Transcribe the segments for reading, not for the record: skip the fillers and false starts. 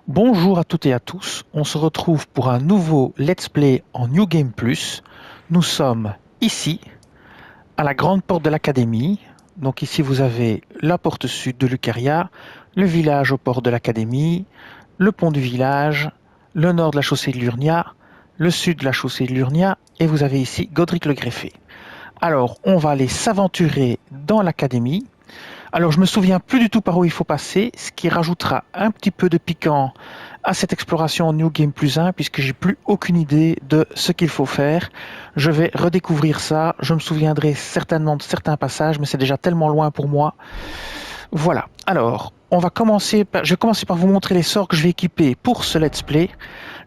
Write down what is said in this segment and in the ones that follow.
Bonjour à toutes et à tous, on se retrouve pour un nouveau Let's Play en New Game Plus. Nous sommes ici, à la grande porte de l'académie. Donc ici vous avez la porte sud de Lucaria, le village aux portes de l'académie, le pont du village, le nord de la chaussée de Lurnia, le sud de la chaussée de Lurnia, et vous avez ici Godric le Greffé. Alors on va aller s'aventurer dans l'académie. Alors je me souviens plus du tout par où il faut passer, ce qui rajoutera un petit peu de piquant à cette exploration en New Game Plus 1, puisque j'ai plus aucune idée de ce qu'il faut faire. Je vais redécouvrir ça, je me souviendrai certainement de certains passages, mais c'est déjà tellement loin pour moi. Voilà, alors, je vais commencer par vous montrer les sorts que je vais équiper pour ce let's play.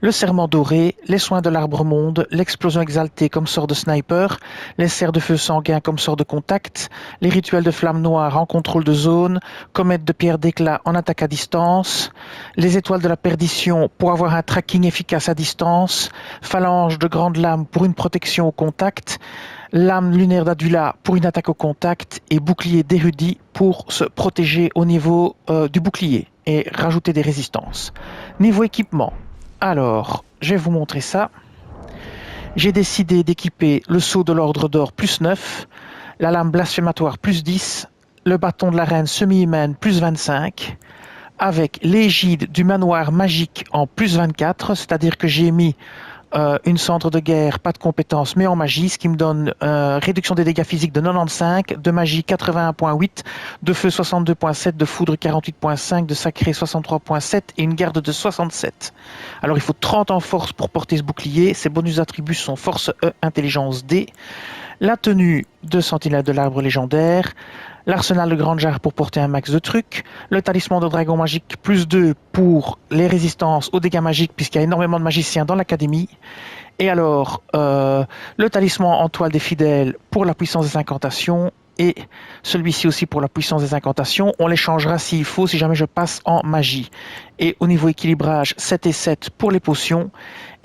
Le serment doré, les soins de l'arbre monde, l'explosion exaltée comme sort de sniper, les serres de feu sanguin comme sort de contact, les rituels de flamme noire en contrôle de zone, comète de pierre d'éclat en attaque à distance, les étoiles de la perdition pour avoir un tracking efficace à distance, phalange de grande lame pour une protection au contact, lame lunaire d'Adula pour une attaque au contact et bouclier d'érudit pour se protéger au niveau du bouclier et rajouter des résistances. Niveau équipement, alors je vais vous montrer ça. J'ai décidé d'équiper le sceau de l'ordre d'or plus 9, la lame blasphématoire plus 10, le bâton de la reine semi-humaine plus 25, avec l'égide du manoir magique en plus 24, c'est-à-dire que j'ai mis une centre de guerre, pas de compétences, mais en magie, ce qui me donne réduction des dégâts physiques de 95, de magie 81.8, de feu 62.7, de foudre 48.5, de sacré 63.7 et une garde de 67. Alors il faut 30 en force pour porter ce bouclier. Ses bonus attributs sont force E, intelligence D. La tenue de sentinelle de l'arbre légendaire, l'arsenal de grande jarre pour porter un max de trucs, le talisman de dragon magique plus 2 pour les résistances aux dégâts magiques puisqu'il y a énormément de magiciens dans l'académie, et alors le talisman en toile des fidèles pour la puissance des incantations, et celui-ci aussi pour la puissance des incantations. On les changera s'il faut, si jamais je passe en magie. Et au niveau équilibrage, 7 et 7 pour les potions.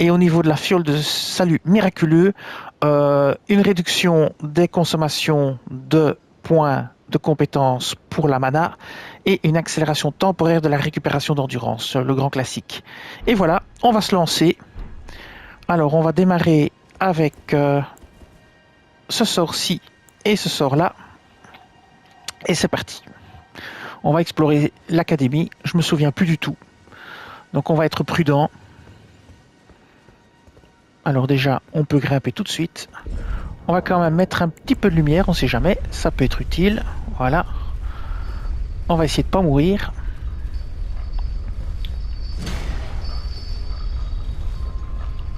Et au niveau de la fiole de salut miraculeux, une réduction des consommations de points de compétences pour la mana et une accélération temporaire de la récupération d'endurance, le grand classique. Et voilà, on va se lancer. Alors on va démarrer avec ce sort-ci et ce sort-là. Et c'est parti. On va explorer l'académie. Je me souviens plus du tout. Donc on va être prudent. Alors déjà, on peut grimper tout de suite. On va quand même mettre un petit peu de lumière, on sait jamais. Ça peut être utile. Voilà. On va essayer de pas mourir.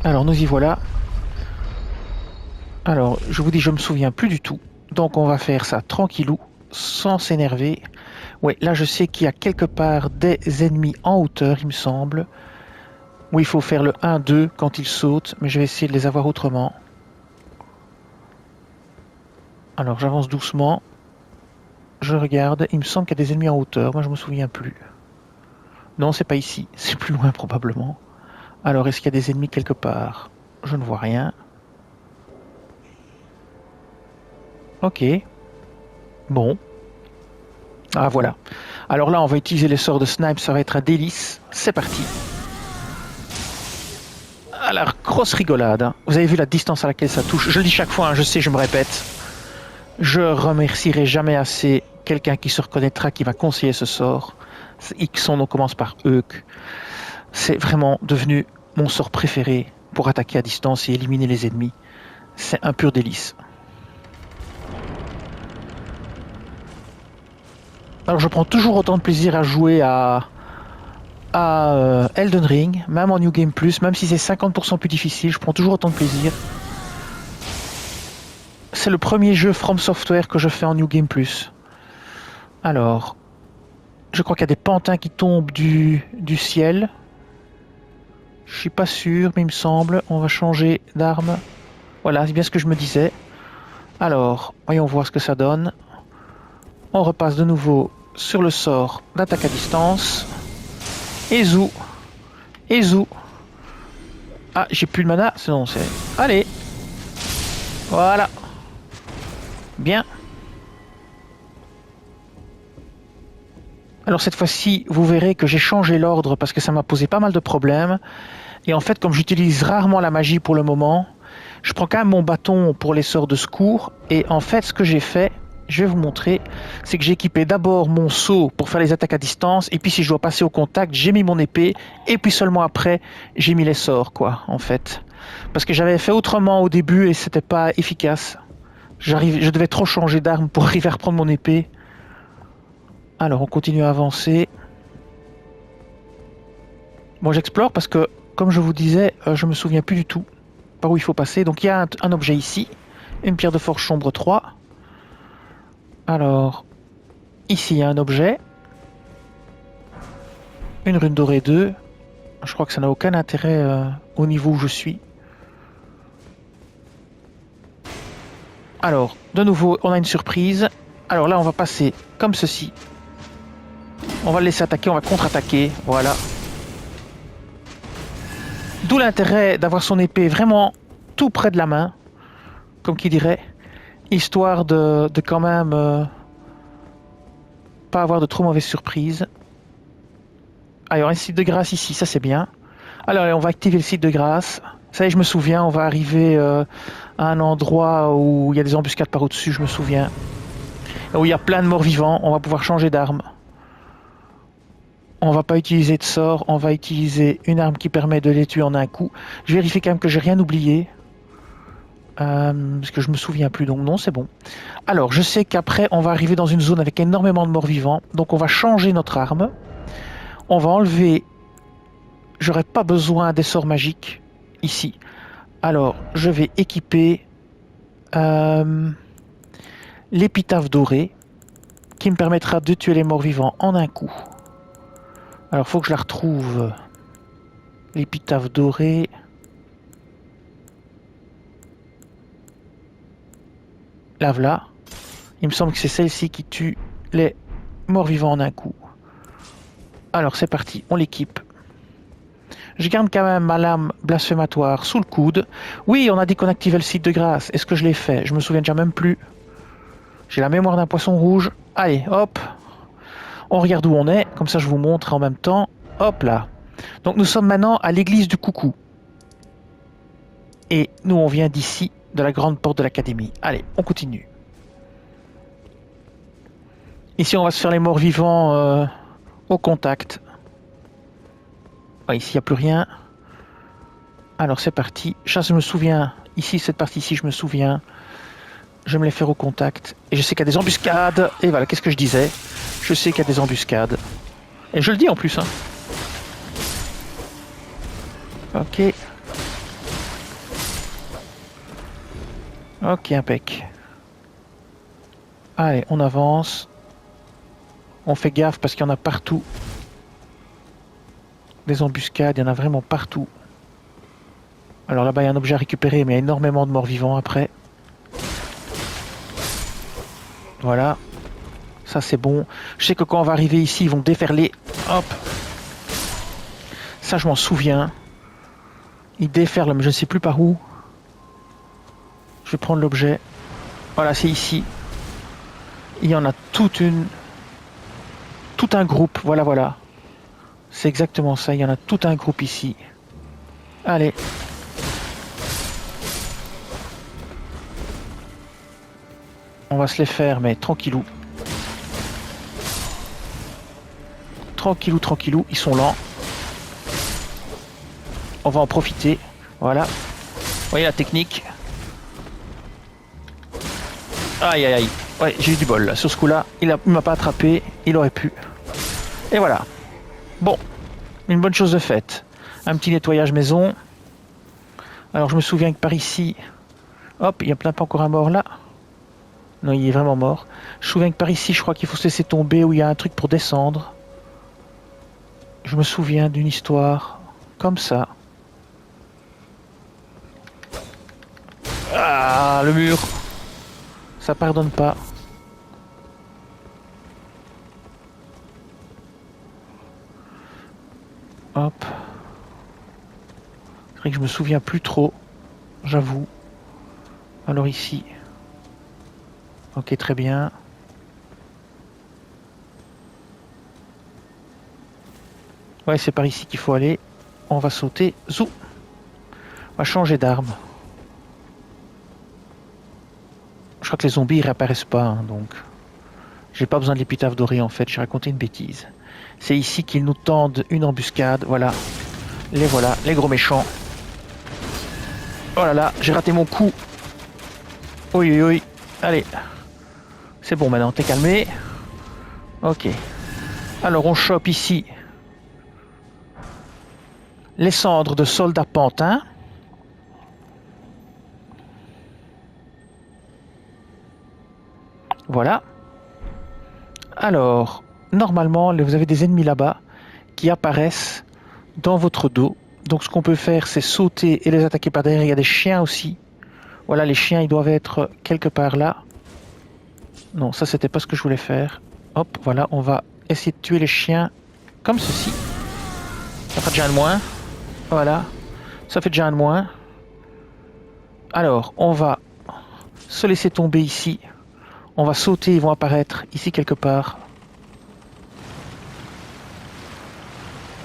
Alors nous y voilà. Alors je vous dis, je me souviens plus du tout. Donc on va faire ça tranquillou, sans s'énerver. Ouais, là je sais qu'il y a quelque part des ennemis en hauteur, il me semble. Où il faut faire le 1-2 quand ils sautent, mais je vais essayer de les avoir autrement. Alors j'avance doucement. Je regarde, il me semble qu'il y a des ennemis en hauteur, moi je me souviens plus. Non, c'est pas ici, c'est plus loin probablement. Alors est-ce qu'il y a des ennemis quelque part? Je ne vois rien. Ok. Bon. Ah voilà. Alors là on va utiliser les sorts de snipe, ça va être un délice. C'est parti. Alors, grosse rigolade. Hein. Vous avez vu la distance à laquelle ça touche. Je le dis chaque fois, hein, je sais, je me répète. Je remercierai jamais assez quelqu'un qui se reconnaîtra, qui va conseiller ce sort. Son nom commence par Euk. C'est vraiment devenu mon sort préféré pour attaquer à distance et éliminer les ennemis. C'est un pur délice. Alors je prends toujours autant de plaisir à jouer à Elden Ring, même en New Game Plus, même si c'est 50% plus difficile, je prends toujours autant de plaisir. C'est le premier jeu From Software que je fais en New Game Plus. Alors, je crois qu'il y a des pantins qui tombent du ciel. Je suis pas sûr, mais il me semble. On va changer d'arme. Voilà, c'est bien ce que je me disais. Alors, voyons voir ce que ça donne. On repasse de nouveau sur le sort d'attaque à distance. Et zou. Et zou. Ah, j'ai plus de mana. Sinon, c'est... Allez. Voilà. Bien. Alors cette fois-ci, vous verrez que j'ai changé l'ordre parce que ça m'a posé pas mal de problèmes. Et en fait, comme j'utilise rarement la magie pour le moment, je prends quand même mon bâton pour les sorts de secours. Et en fait, ce que j'ai fait, je vais vous montrer, c'est que j'ai équipé d'abord mon seau pour faire les attaques à distance. Et puis si je dois passer au contact, j'ai mis mon épée. Et puis seulement après, j'ai mis les sorts, quoi, en fait. Parce que j'avais fait autrement au début et c'était pas efficace. Je devais trop changer d'arme pour arriver à reprendre mon épée. Alors, on continue à avancer. Bon, j'explore parce que, comme je vous disais, je me souviens plus du tout par où il faut passer. Donc, il y a un objet ici. Une pierre de forge sombre 3. Alors, ici, il y a un objet. Une rune dorée 2. Je crois que ça n'a aucun intérêt au niveau où je suis. Alors, de nouveau, on a une surprise. Alors là, on va passer comme ceci. On va le laisser attaquer, on va contre-attaquer. Voilà. D'où l'intérêt d'avoir son épée vraiment tout près de la main, comme qui dirait, histoire de quand même pas avoir de trop mauvaises surprises. Alors, un site de grâce ici, ça c'est bien. Alors, on va activer le site de grâce. Ça y est, je me souviens, on va arriver à un endroit où il y a des embuscades par au-dessus, je me souviens. Où il y a plein de morts vivants, on va pouvoir changer d'arme. On va pas utiliser de sort, on va utiliser une arme qui permet de les tuer en un coup. Je vérifie quand même que j'ai rien oublié. Parce que je me souviens plus, donc non, c'est bon. Alors, je sais qu'après, on va arriver dans une zone avec énormément de morts vivants. Donc, on va changer notre arme. On va enlever... J'aurais pas besoin des sorts magiques ici. Alors, je vais équiper l'épitaphe dorée qui me permettra de tuer les morts vivants en un coup. Alors, faut que je la retrouve. L'épitaphe dorée. La voilà. Il me semble que c'est celle-ci qui tue les morts vivants en un coup. Alors, c'est parti, on l'équipe. Je garde quand même ma lame blasphématoire sous le coude. Oui, on a dit qu'on activait le site de grâce. Est-ce que je l'ai fait? Je me souviens déjà même plus. J'ai la mémoire d'un poisson rouge. Allez, hop. On regarde où on est. Comme ça, je vous montre en même temps. Hop là. Donc, nous sommes maintenant à l'église du Coucou. Et nous, on vient d'ici, de la grande porte de l'académie. Allez, on continue. Ici, on va se faire les morts vivants au contact. Ouais, ici, il n'y a plus rien. Alors, c'est parti. Ça, je me souviens. Ici, cette partie-ci, je me souviens. Je vais me les faire au contact. Et je sais qu'il y a des embuscades. Et voilà, qu'est-ce que je disais? Je sais qu'il y a des embuscades. Et je le dis en plus. Hein. Ok. Ok, impec. Allez, on avance. On fait gaffe parce qu'il y en a partout. Des embuscades, il y en a vraiment partout. Alors là-bas, il y a un objet à récupérer, mais il y a énormément de morts vivants après. Voilà. Ça, c'est bon. Je sais que quand on va arriver ici, ils vont déferler. Hop. Ça, je m'en souviens. Ils déferlent, mais je ne sais plus par où. Je vais prendre l'objet. Voilà, c'est ici. Il y en a tout un groupe. Voilà, voilà. C'est exactement ça. Il y en a tout un groupe ici. Allez. On va se les faire, mais tranquillou. Tranquillou, tranquillou. Ils sont lents. On va en profiter. Voilà. Vous voyez la technique. Aïe, aïe, aïe. Ouais, j'ai eu du bol. Là. Sur ce coup-là, il m'a pas attrapé. Il aurait pu. Et voilà. Bon. Une bonne chose de faite. Un petit nettoyage maison. Alors, je me souviens que par ici... Hop, il y a plein pas encore un mort là. Non, il est vraiment mort. Je me souviens que par ici, je crois qu'il faut se laisser tomber où il y a un truc pour descendre. Je me souviens d'une histoire comme ça. Ah, le mur. Ça pardonne pas. Hop. C'est vrai que je me souviens plus trop. J'avoue. Alors ici. Ok, très bien. Ouais, c'est par ici qu'il faut aller. On va sauter. Zou. On va changer d'arme. Je crois que les zombies ils réapparaissent pas, hein, donc... J'ai pas besoin de l'épitaphe dorée en fait, j'ai raconté une bêtise. C'est ici qu'ils nous tendent une embuscade, voilà. Voilà, les gros méchants. Oh là là, j'ai raté mon coup. Oui, oui, oui. Allez. C'est bon maintenant, t'es calmé. Ok. Alors on chope ici les cendres de soldats pantins. Voilà. Alors, normalement, vous avez des ennemis là-bas qui apparaissent dans votre dos. Donc ce qu'on peut faire, c'est sauter et les attaquer par derrière. Il y a des chiens aussi. Voilà, les chiens, ils doivent être quelque part là. Non, ça, c'était pas ce que je voulais faire. Hop, voilà, on va essayer de tuer les chiens comme ceci. Ça fait déjà un de moins. Voilà, ça fait déjà un de moins. Alors, on va se laisser tomber ici. On va sauter, ils vont apparaître ici quelque part.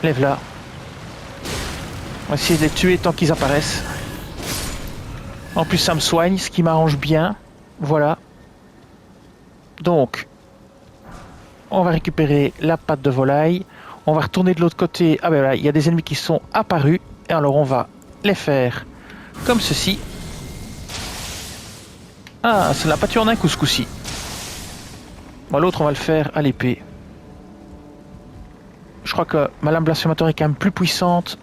Lève là. On va essayer de les tuer tant qu'ils apparaissent. En plus, ça me soigne, ce qui m'arrange bien. Voilà. Donc, on va récupérer la patte de volaille. On va retourner de l'autre côté. Ah ben voilà, il y a des ennemis qui sont apparus. Et alors, on va les faire comme ceci. Ah, ça l'a pas tué en un coup ce coup-ci. Bon, l'autre, on va le faire à l'épée. Je crois que ma lame blasphématoire est quand même plus puissante.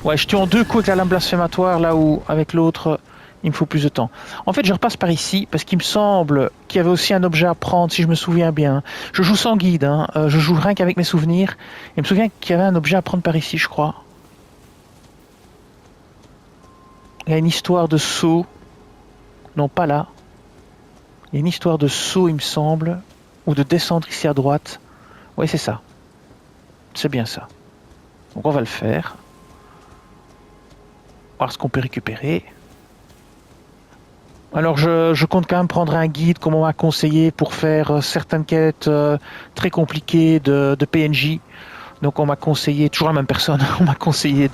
Ouais, je tue en deux coups avec la lame blasphématoire, là où avec l'autre, il me faut plus de temps. En fait, je repasse par ici, parce qu'il me semble qu'il y avait aussi un objet à prendre, si je me souviens bien. Je joue sans guide, hein. Je joue rien qu'avec mes souvenirs. Il me souvient qu'il y avait un objet à prendre par ici, je crois. Il y a une histoire de saut. Non, pas là. Il y a une histoire de saut, il me semble. Ou de descendre ici à droite. Oui, c'est ça. C'est bien ça. Donc on va le faire. Voir ce qu'on peut récupérer. Alors je compte quand même prendre un guide comme on m'a conseillé pour faire certaines quêtes très compliquées de PNJ. Donc on m'a conseillé, toujours la même personne, on m'a conseillé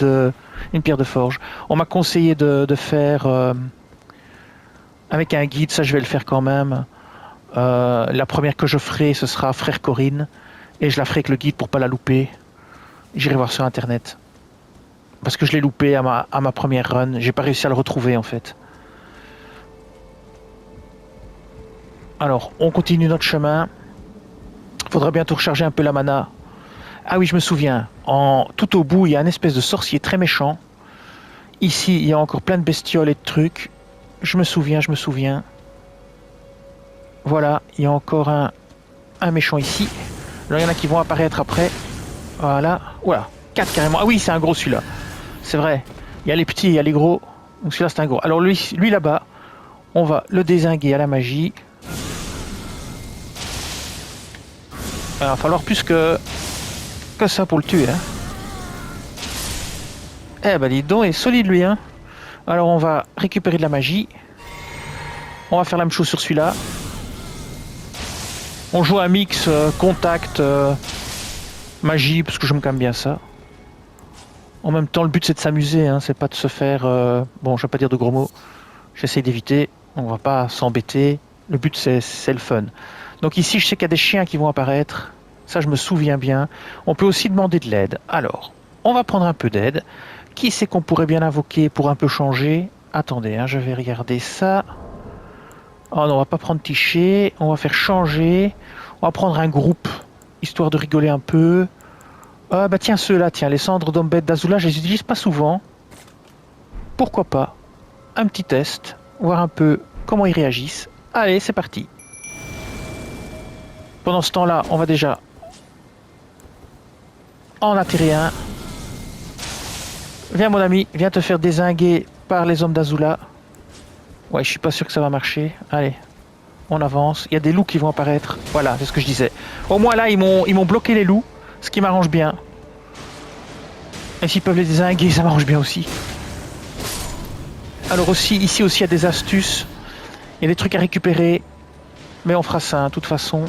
une pierre de forge. On m'a conseillé de faire avec un guide, ça je vais le faire quand même. La première que je ferai, ce sera Frère Corinne. Et je la ferai avec le guide pour pas la louper. J'irai voir sur internet. Parce que je l'ai loupé à ma première run. J'ai pas réussi à le retrouver en fait. Alors, on continue notre chemin. Faudra bientôt recharger un peu la mana. Ah oui, je me souviens. Tout au bout, il y a un espèce de sorcier très méchant. Ici, il y a encore plein de bestioles et de trucs. Je me souviens. Voilà, il y a encore un méchant ici. Alors, il y en a qui vont apparaître après. Voilà. Voilà, 4 carrément. Ah oui, c'est un gros celui-là. C'est vrai. Il y a les petits, il y a les gros. Donc celui-là, c'est un gros. Alors lui là-bas, on va le dézinguer à la magie. Il va falloir plus que ça pour le tuer. Hein. Eh ben dis donc, il est solide lui. Hein. Alors on va récupérer de la magie. On va faire la même chose sur celui-là. On joue un mix contact, magie, parce que je me calme bien ça. En même temps, le but c'est de s'amuser, hein, c'est pas de se faire... bon, je vais pas dire de gros mots. J'essaie d'éviter, on va pas s'embêter. Le but c'est le fun. Donc ici, je sais qu'il y a des chiens qui vont apparaître. Ça, je me souviens bien. On peut aussi demander de l'aide. Alors, on va prendre un peu d'aide. Qui c'est qu'on pourrait bien invoquer pour un peu changer? Attendez, hein, je vais regarder ça. Oh non, on va pas prendre Tiché. On va faire changer. On va prendre un groupe, histoire de rigoler un peu. Bah tiens, ceux-là, tiens, les cendres d'Ombed d'Azula, je les utilise pas souvent. Pourquoi pas? Un petit test, voir un peu comment ils réagissent. Allez, c'est parti. Pendant ce temps-là, on va déjà en atterrir un. Viens mon ami, viens te faire dézinguer par les hommes d'Azula. Ouais, je suis pas sûr que ça va marcher. Allez, on avance. Il y a des loups qui vont apparaître. Voilà, c'est ce que je disais. Au moins là, ils m'ont bloqué les loups, ce qui m'arrange bien. Et s'ils peuvent les dézinguer, ça m'arrange bien aussi. Alors aussi, ici aussi, il y a des astuces. Il y a des trucs à récupérer. Mais on fera ça, de toute façon.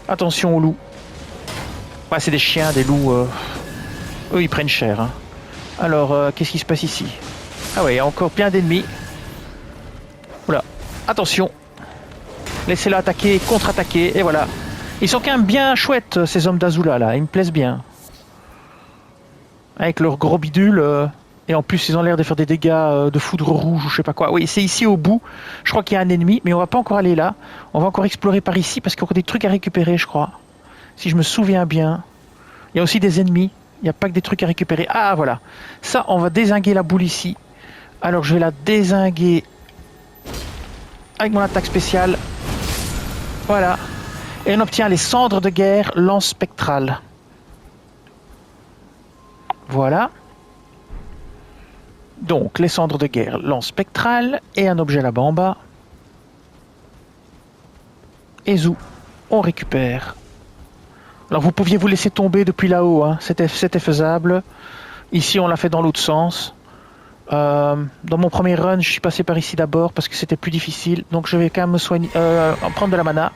Attention aux loups. Ouais, c'est des chiens, des loups. Eux, ils prennent cher. Hein. Alors, qu'est-ce qui se passe ici? Ah ouais, il y a encore plein d'ennemis. Oula, attention. Laissez-le attaquer, contre-attaquer, et voilà. Ils sont quand même bien chouettes, ces hommes d'Azula, là. Ils me plaisent bien. Avec leurs gros bidules. Et en plus, ils ont l'air de faire des dégâts de foudre rouge ou je sais pas quoi. Oui, c'est ici au bout. Je crois qu'il y a un ennemi, mais on va pas encore aller là. On va encore explorer par ici parce qu'il y a encore des trucs à récupérer, je crois. Si je me souviens bien. Il y a aussi des ennemis. Il n'y a pas que des trucs à récupérer. Ah, voilà. Ça, on va dézinguer la boule ici. Alors, je vais la dézinguer avec mon attaque spéciale. Voilà. Et on obtient les cendres de guerre, lance spectrale. Voilà. Donc, les cendres de guerre, lance spectrale et un objet là-bas en bas. Et zou, on récupère. Alors, vous pouviez vous laisser tomber depuis là-haut, hein. C'était faisable. Ici, on l'a fait dans l'autre sens. Dans mon premier run, je suis passé par ici d'abord parce que c'était plus difficile. Donc, je vais quand même me soigner, prendre de la mana.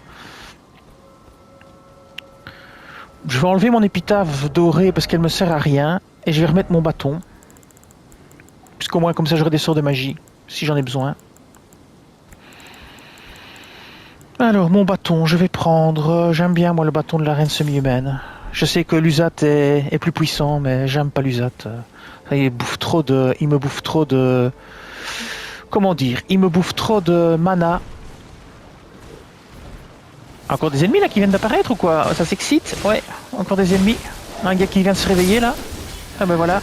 Je vais enlever mon épitaphe dorée parce qu'elle me sert à rien. Et je vais remettre mon bâton. Puisqu'au moins comme ça j'aurai des sorts de magie. Si j'en ai besoin. Alors mon bâton, je vais prendre... J'aime bien moi le bâton de la reine semi-humaine. Je sais que l'Uzat est plus puissant. Mais j'aime pas l'Uzat. Il me bouffe trop de... Comment dire? Il me bouffe trop de mana. Encore des ennemis là qui viennent d'apparaître ou quoi? Ça s'excite? Ouais, encore des ennemis. Un gars qui vient de se réveiller là. Ah ben voilà.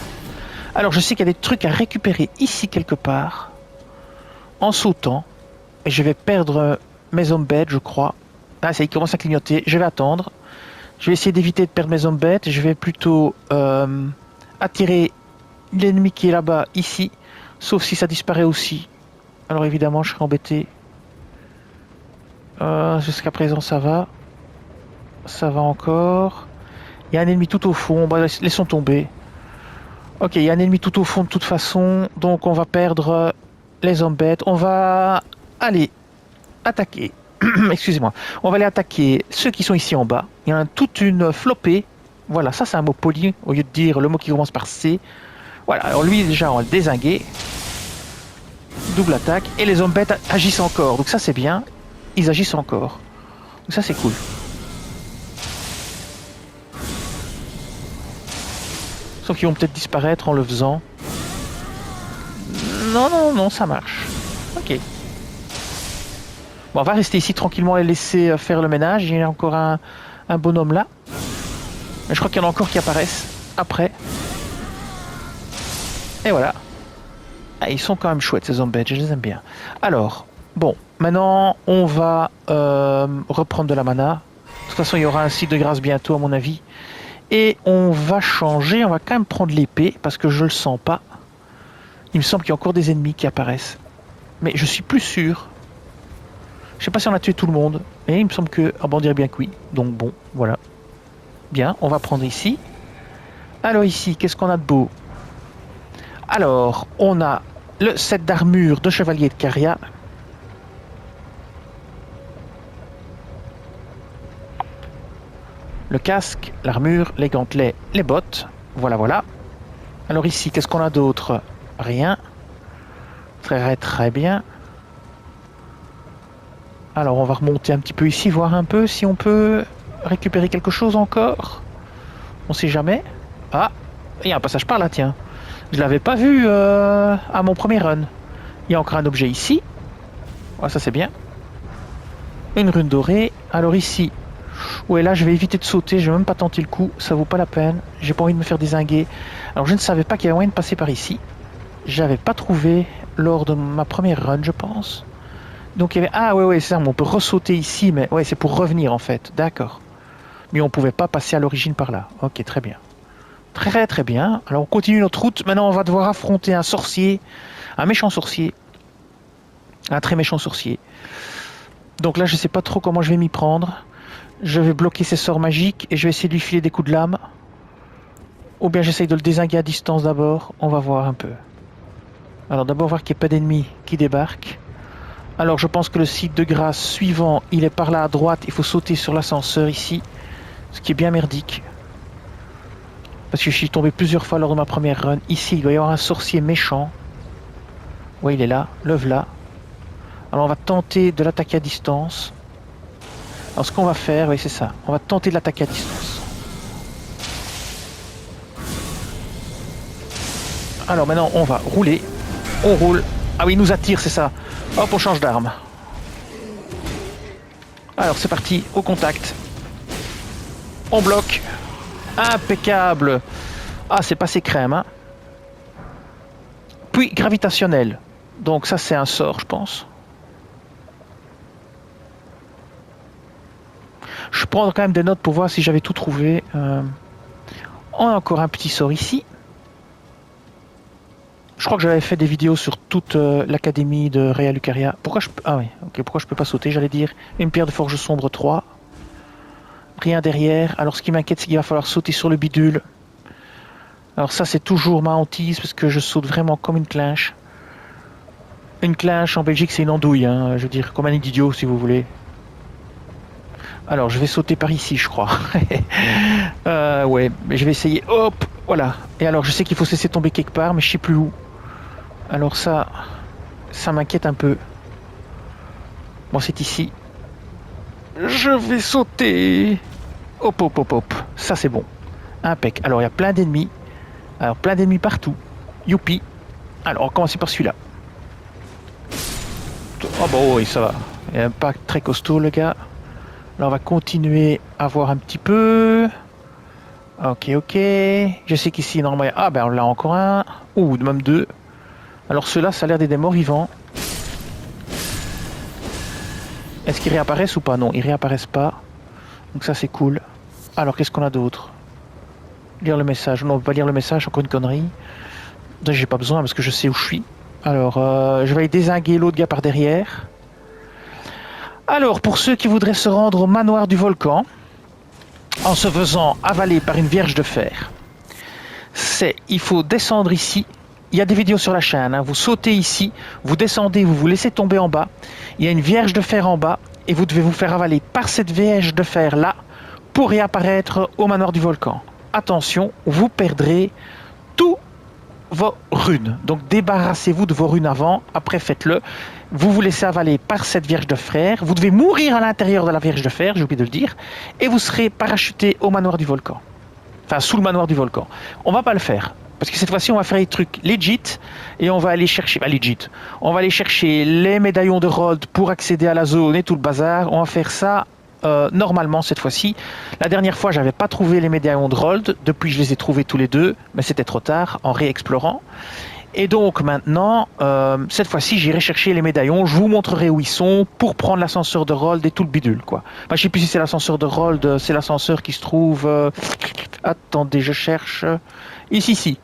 Alors je sais qu'il y a des trucs à récupérer ici quelque part. En sautant. Et je vais perdre mes hommes bêtes je crois. Ah ça y commence à clignoter. Je vais attendre. Je vais essayer d'éviter de perdre mes hommes bêtes. Je vais plutôt attirer l'ennemi qui est là-bas ici. Sauf si ça disparaît aussi. Alors évidemment je serai embêté. Jusqu'à présent ça va. Ça va encore. Il y a un ennemi tout au fond. Bah, laissons tomber. Ok, il y a un ennemi tout au fond de toute façon. Donc on va perdre les hommes bêtes. On va aller attaquer. Excusez-moi. On va aller attaquer ceux qui sont ici en bas. Il y en a toute une flopée. Voilà, ça c'est un mot poli. Au lieu de dire le mot qui commence par C. Voilà, alors lui déjà on va le dézinguer. Double attaque. Et les hommes bêtes agissent encore. Donc ça c'est bien. Ils agissent encore. Donc ça c'est cool. Sauf qu'ils vont peut-être disparaître en le faisant. Non, non, non, ça marche. Ok. Bon, on va rester ici tranquillement et laisser faire le ménage. Il y a encore un bonhomme là. Mais je crois qu'il y en a encore qui apparaissent après. Et voilà. Ah, ils sont quand même chouettes ces zombies, je les aime bien. Alors, bon, maintenant on va reprendre de la mana. De toute façon, il y aura un site de grâce bientôt à mon avis. Et on va changer, on va quand même prendre l'épée parce que je le sens pas. Il me semble qu'il y a encore des ennemis qui apparaissent. Mais je suis plus sûr. Je sais pas si on a tué tout le monde. Mais il me semble que... Ah bon, on dirait bien que oui. Donc bon, voilà. Bien, on va prendre ici. Alors ici, qu'est-ce qu'on a de beau? Alors, on a le set d'armure de chevalier de Caria. Le casque, l'armure, les gantelets, les bottes. Voilà, voilà. Alors ici, qu'est-ce qu'on a d'autre? Rien. Très, très bien. Alors, on va remonter un petit peu ici, voir un peu si on peut récupérer quelque chose encore. On sait jamais. Ah, il y a un passage par là, tiens. Je l'avais pas vu à mon premier run. Il y a encore un objet ici. Ouais, ça c'est bien. Une rune dorée. Alors ici... Ouais, là je vais éviter de sauter, je vais même pas tenter le coup, ça vaut pas la peine, j'ai pas envie de me faire dézinguer. Alors je ne savais pas qu'il y avait moyen de passer par ici. J'avais pas trouvé lors de ma première run, je pense. Donc il y avait... Ah ouais, c'est ça, on peut ressauter ici, mais ouais, c'est pour revenir en fait, d'accord. Mais on pouvait pas passer à l'origine par là. Ok, très bien. Très très bien. Alors on continue notre route, maintenant on va devoir affronter un sorcier, un méchant sorcier. Un très méchant sorcier. Donc là je sais pas trop comment je vais m'y prendre. Je vais bloquer ses sorts magiques et je vais essayer de lui filer des coups de lame. Ou bien j'essaye de le dézinguer à distance d'abord. On va voir un peu. Alors d'abord voir qu'il n'y ait pas d'ennemis qui débarquent. Alors je pense que le site de grâce suivant, il est par là à droite. Il faut sauter sur l'ascenseur ici. Ce qui est bien merdique. Parce que je suis tombé plusieurs fois lors de ma première run. Ici, il doit y avoir un sorcier méchant. Ouais, il est là, le voilà. Alors on va tenter de l'attaquer à distance. Alors ce qu'on va faire, oui c'est ça. On va tenter de l'attaquer à distance. Alors maintenant on va rouler. On roule. Ah oui, il nous attire, c'est ça. Hop, on change d'arme. Alors c'est parti, au contact. On bloque. Impeccable. Ah, c'est passé crème, hein. Puis gravitationnel. Donc ça c'est un sort, je pense. Je prends quand même des notes pour voir si j'avais tout trouvé. On a encore un petit sort ici. Je crois que j'avais fait des vidéos sur toute l'académie de Rea Lucaria. Pourquoi je... Ah oui, ok, pourquoi je peux pas sauter, j'allais dire. Une pierre de forge sombre 3. Rien derrière. Alors ce qui m'inquiète, c'est qu'il va falloir sauter sur le bidule. Alors ça, c'est toujours ma hantise, parce que je saute vraiment comme une clinche. Une clinche en Belgique, c'est une andouille, hein, je veux dire, comme un idiot, si vous voulez. Alors, je vais sauter par ici, je crois. Ouais, mais je vais essayer. Hop, voilà. Et alors, je sais qu'il faut se laisser tomber quelque part, mais je sais plus où. Alors ça m'inquiète un peu. Bon, c'est ici. Je vais sauter. Hop, hop, hop, hop. Ça, c'est bon. Impec. Alors, il y a plein d'ennemis. Alors, plein d'ennemis partout. Youpi. Alors, on va commencer par celui-là. Oh, bon, oui, ça va. Il n'est pas très costaud, le gars. Là, on va continuer à voir un petit peu. Ok, ok. Je sais qu'ici, normalement... Ah, ben, on l'a encore un. Ou même deux. Alors, ceux-là, ça a l'air d'être des morts vivants. Est-ce qu'ils réapparaissent ou pas? Non, ils réapparaissent pas. Donc ça, c'est cool. Alors, qu'est-ce qu'on a d'autre? Lire le message. Non, on peut pas lire le message, encore une connerie. J'ai pas besoin parce que je sais où je suis. Alors, je vais aller dézinguer l'autre gars par derrière. Alors, pour ceux qui voudraient se rendre au manoir du volcan, en se faisant avaler par une vierge de fer, il faut descendre ici. Il y a des vidéos sur la chaîne, hein. Vous sautez ici, vous descendez, vous vous laissez tomber en bas. Il y a une vierge de fer en bas et vous devez vous faire avaler par cette vierge de fer là pour réapparaître au manoir du volcan. Attention, vous perdrez tous vos runes. Donc débarrassez-vous de vos runes avant, après faites-le. Vous vous laissez avaler par cette vierge de fer. Vous devez mourir à l'intérieur de la vierge de fer, j'ai oublié de le dire, et vous serez parachuté au manoir du volcan. Enfin, sous le manoir du volcan. On va pas le faire. Parce que cette fois-ci, on va faire les trucs legit et on va aller chercher... legit. On va aller chercher les médaillons de Rold pour accéder à la zone et tout le bazar. On va faire ça normalement cette fois-ci. La dernière fois, j'avais pas trouvé les médaillons de Rold. Depuis, je les ai trouvés tous les deux, mais c'était trop tard en réexplorant. Et donc maintenant, cette fois-ci, j'irai chercher les médaillons. Je vous montrerai où ils sont pour prendre l'ascenseur de Rold et tout le bidule, quoi. Enfin, je sais plus si c'est l'ascenseur de Rold, c'est l'ascenseur qui se trouve... Attendez, je cherche... Ici.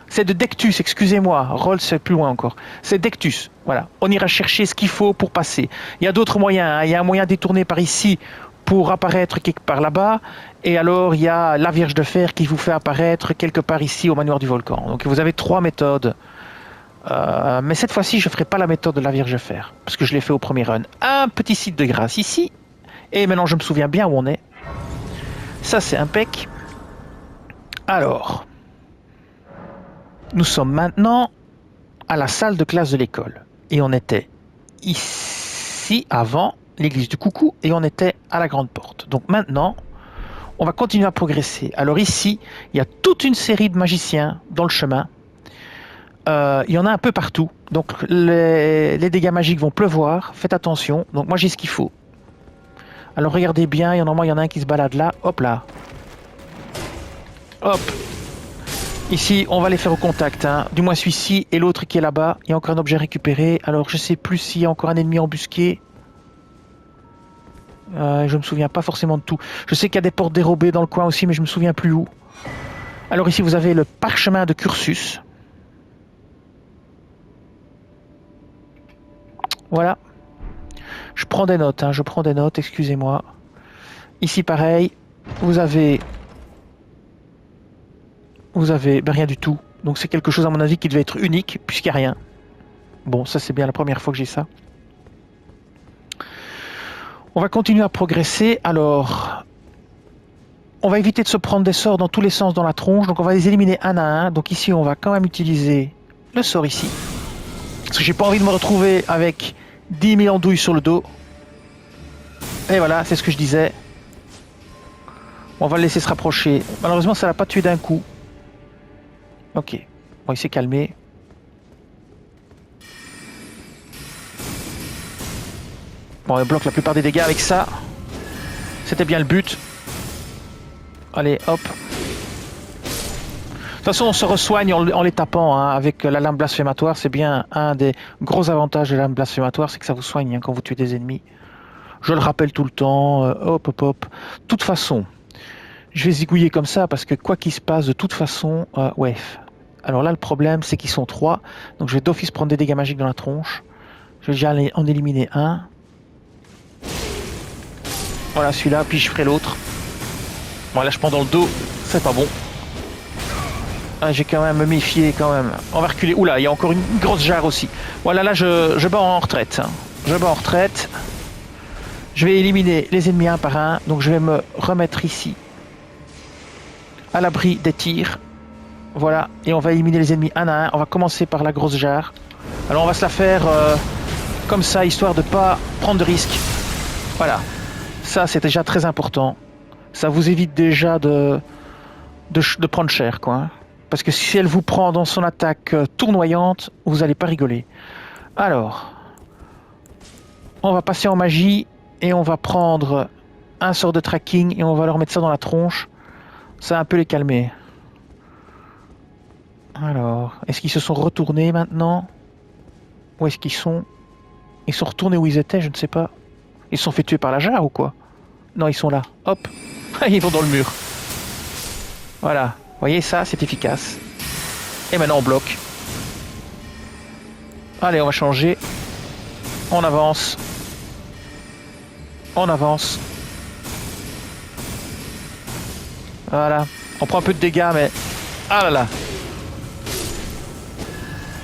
C'est de Dectus, excusez-moi. Rold, c'est plus loin encore. C'est Dectus. Voilà. On ira chercher ce qu'il faut pour passer. Il y a d'autres moyens, hein. Il y a un moyen détourné par ici pour apparaître quelque part là-bas. Et alors, il y a la Vierge de Fer qui vous fait apparaître quelque part ici au manoir du volcan. Donc, vous avez 3 méthodes. Mais cette fois-ci, je ne ferai pas la méthode de la Vierge de Fer. Parce que je l'ai fait au premier run. Un petit site de grâce ici. Et maintenant, je me souviens bien où on est. Ça, c'est impec. Alors... Nous sommes maintenant à la salle de classe de l'école. Et on était ici avant l'église du Coucou et on était à la grande porte. Donc maintenant, on va continuer à progresser. Alors ici, il y a toute une série de magiciens dans le chemin. Il y en a un peu partout. Donc les dégâts magiques vont pleuvoir. Faites attention. Donc moi j'ai ce qu'il faut. Alors regardez bien, il y en a un qui se balade là. Hop là. Hop. Ici, on va les faire au contact, hein. Du moins celui-ci et l'autre qui est là-bas. Il y a encore un objet récupéré. Alors, je sais plus s'il y a encore un ennemi embusqué. Je me souviens pas forcément de tout. Je sais qu'il y a des portes dérobées dans le coin aussi, mais je me souviens plus où. Alors ici, vous avez le parchemin de Cursus. Voilà. Je prends des notes, hein. Excusez-moi. Ici, pareil. Vous avez rien du tout. Donc c'est quelque chose à mon avis qui devait être unique puisqu'il n'y a rien. Bon, ça c'est bien la première fois que j'ai ça. On va continuer à progresser. Alors, on va éviter de se prendre des sorts dans tous les sens dans la tronche. Donc on va les éliminer un à un. Donc ici, on va quand même utiliser le sort ici. Parce que j'ai pas envie de me retrouver avec 10 000 andouilles sur le dos. Et voilà, c'est ce que je disais. On va le laisser se rapprocher. Malheureusement, ça l'a pas tué d'un coup. Ok. Bon, il s'est calmé. Bon, on bloque la plupart des dégâts avec ça. C'était bien le but. Allez, hop. De toute façon, on se resoigne en les tapant hein, avec la lame blasphématoire. C'est bien un des gros avantages de la lame blasphématoire, c'est que ça vous soigne hein, quand vous tuez des ennemis. Je le rappelle tout le temps. Hop, hop, hop. De toute façon, je vais zigouiller comme ça parce que quoi qu'il se passe, de toute façon, ouais. Alors là, le problème, c'est qu'ils sont 3. Donc je vais d'office prendre des dégâts magiques dans la tronche. Je vais déjà en éliminer un. Voilà celui-là, puis je ferai l'autre. Bon, là je prends dans le dos, c'est pas bon. Ah, j'ai quand même me méfier quand même. On va reculer. Oula, il y a encore une grosse jarre aussi. Voilà, là je bats en retraite. Hein. Je bats en retraite. Je vais éliminer les ennemis un par un. Donc je vais me remettre ici. À l'abri des tirs. Voilà, et on va éliminer les ennemis un à un. On va commencer par la grosse jarre. Alors on va se la faire comme ça, histoire de pas prendre de risques. Voilà. Ça, c'est déjà très important. Ça vous évite déjà de prendre cher, quoi. Parce que si elle vous prend dans son attaque tournoyante, vous n'allez pas rigoler. Alors, on va passer en magie et on va prendre un sort de tracking et on va leur mettre ça dans la tronche. Ça va un peu les calmer. Alors, est-ce qu'ils se sont retournés maintenant? Où est-ce qu'ils sont? Ils sont retournés où ils étaient, je ne sais pas. Ils se sont fait tuer par la jarre ou quoi? Non, ils sont là. Hop. Ils vont dans le mur. Voilà. Vous voyez, ça, c'est efficace. Et maintenant, on bloque. Allez, on va changer. On avance. On avance. Voilà. On prend un peu de dégâts, mais... Ah là là.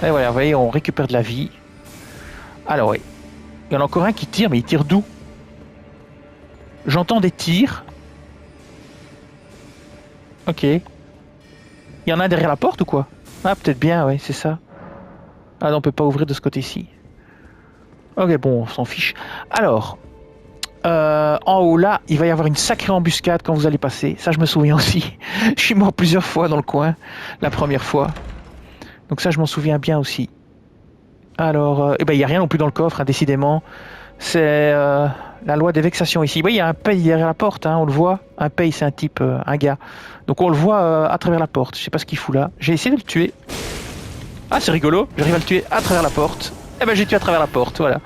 Et voilà, vous voyez, on récupère de la vie. Alors, oui. Il y en a encore un qui tire, mais il tire d'où? J'entends des tirs. Ok. Il y en a un derrière la porte ou quoi? Ah, peut-être bien, oui, c'est ça. Ah non, on peut pas ouvrir de ce côté-ci. Ok, bon, on s'en fiche. Alors, en haut là, il va y avoir une sacrée embuscade quand vous allez passer. Ça, je me souviens aussi. Je suis mort plusieurs fois dans le coin, la première fois. Donc ça, je m'en souviens bien aussi. Alors, il n'y a rien non plus dans le coffre, hein, décidément. C'est la loi des vexations ici. Oui, il y a un paye derrière la porte, hein, on le voit. Un paye, c'est un type, un gars. Donc on le voit à travers la porte. Je sais pas ce qu'il fout là. J'ai essayé de le tuer. Ah, c'est rigolo. J'arrive à le tuer à travers la porte. Eh ben, j'ai tué à travers la porte, voilà.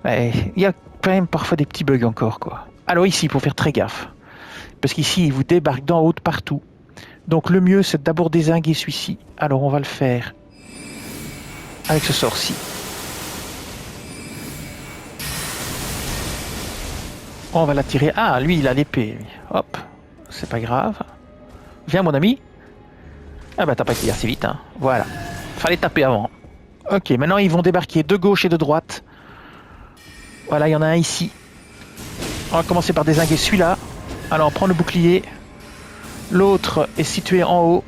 Il y a quand même parfois des petits bugs encore, quoi. Alors ici, il faut faire très gaffe. Parce qu'ici, il vous débarque d'en haut de partout. Donc le mieux, c'est d'abord dézinguer celui-ci. Alors on va le faire avec ce sort-ci. On va l'attirer. Ah, lui, il a l'épée. Hop, c'est pas grave. Viens, mon ami. Ah bah, t'as pas été assez vite, hein. Voilà. Fallait taper avant. Ok, maintenant, ils vont débarquer de gauche et de droite. Voilà, il y en a un ici. On va commencer par dézinguer celui-là. Alors, on prend le bouclier. L'autre est situé en haut.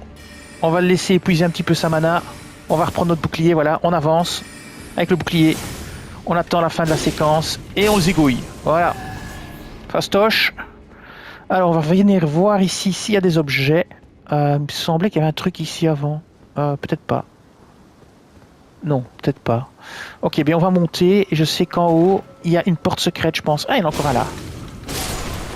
On va le laisser épuiser un petit peu sa mana. On va reprendre notre bouclier, voilà. On avance avec le bouclier. On attend la fin de la séquence et on le zigouille. Voilà. Fastoche. Alors on va venir voir ici s'il y a des objets. Il me semblait qu'il y avait un truc ici avant. Peut-être pas. Non, peut-être pas. Ok, bien on va monter. Et je sais qu'en haut, il y a une porte secrète, je pense. Ah, il y en a encore un là.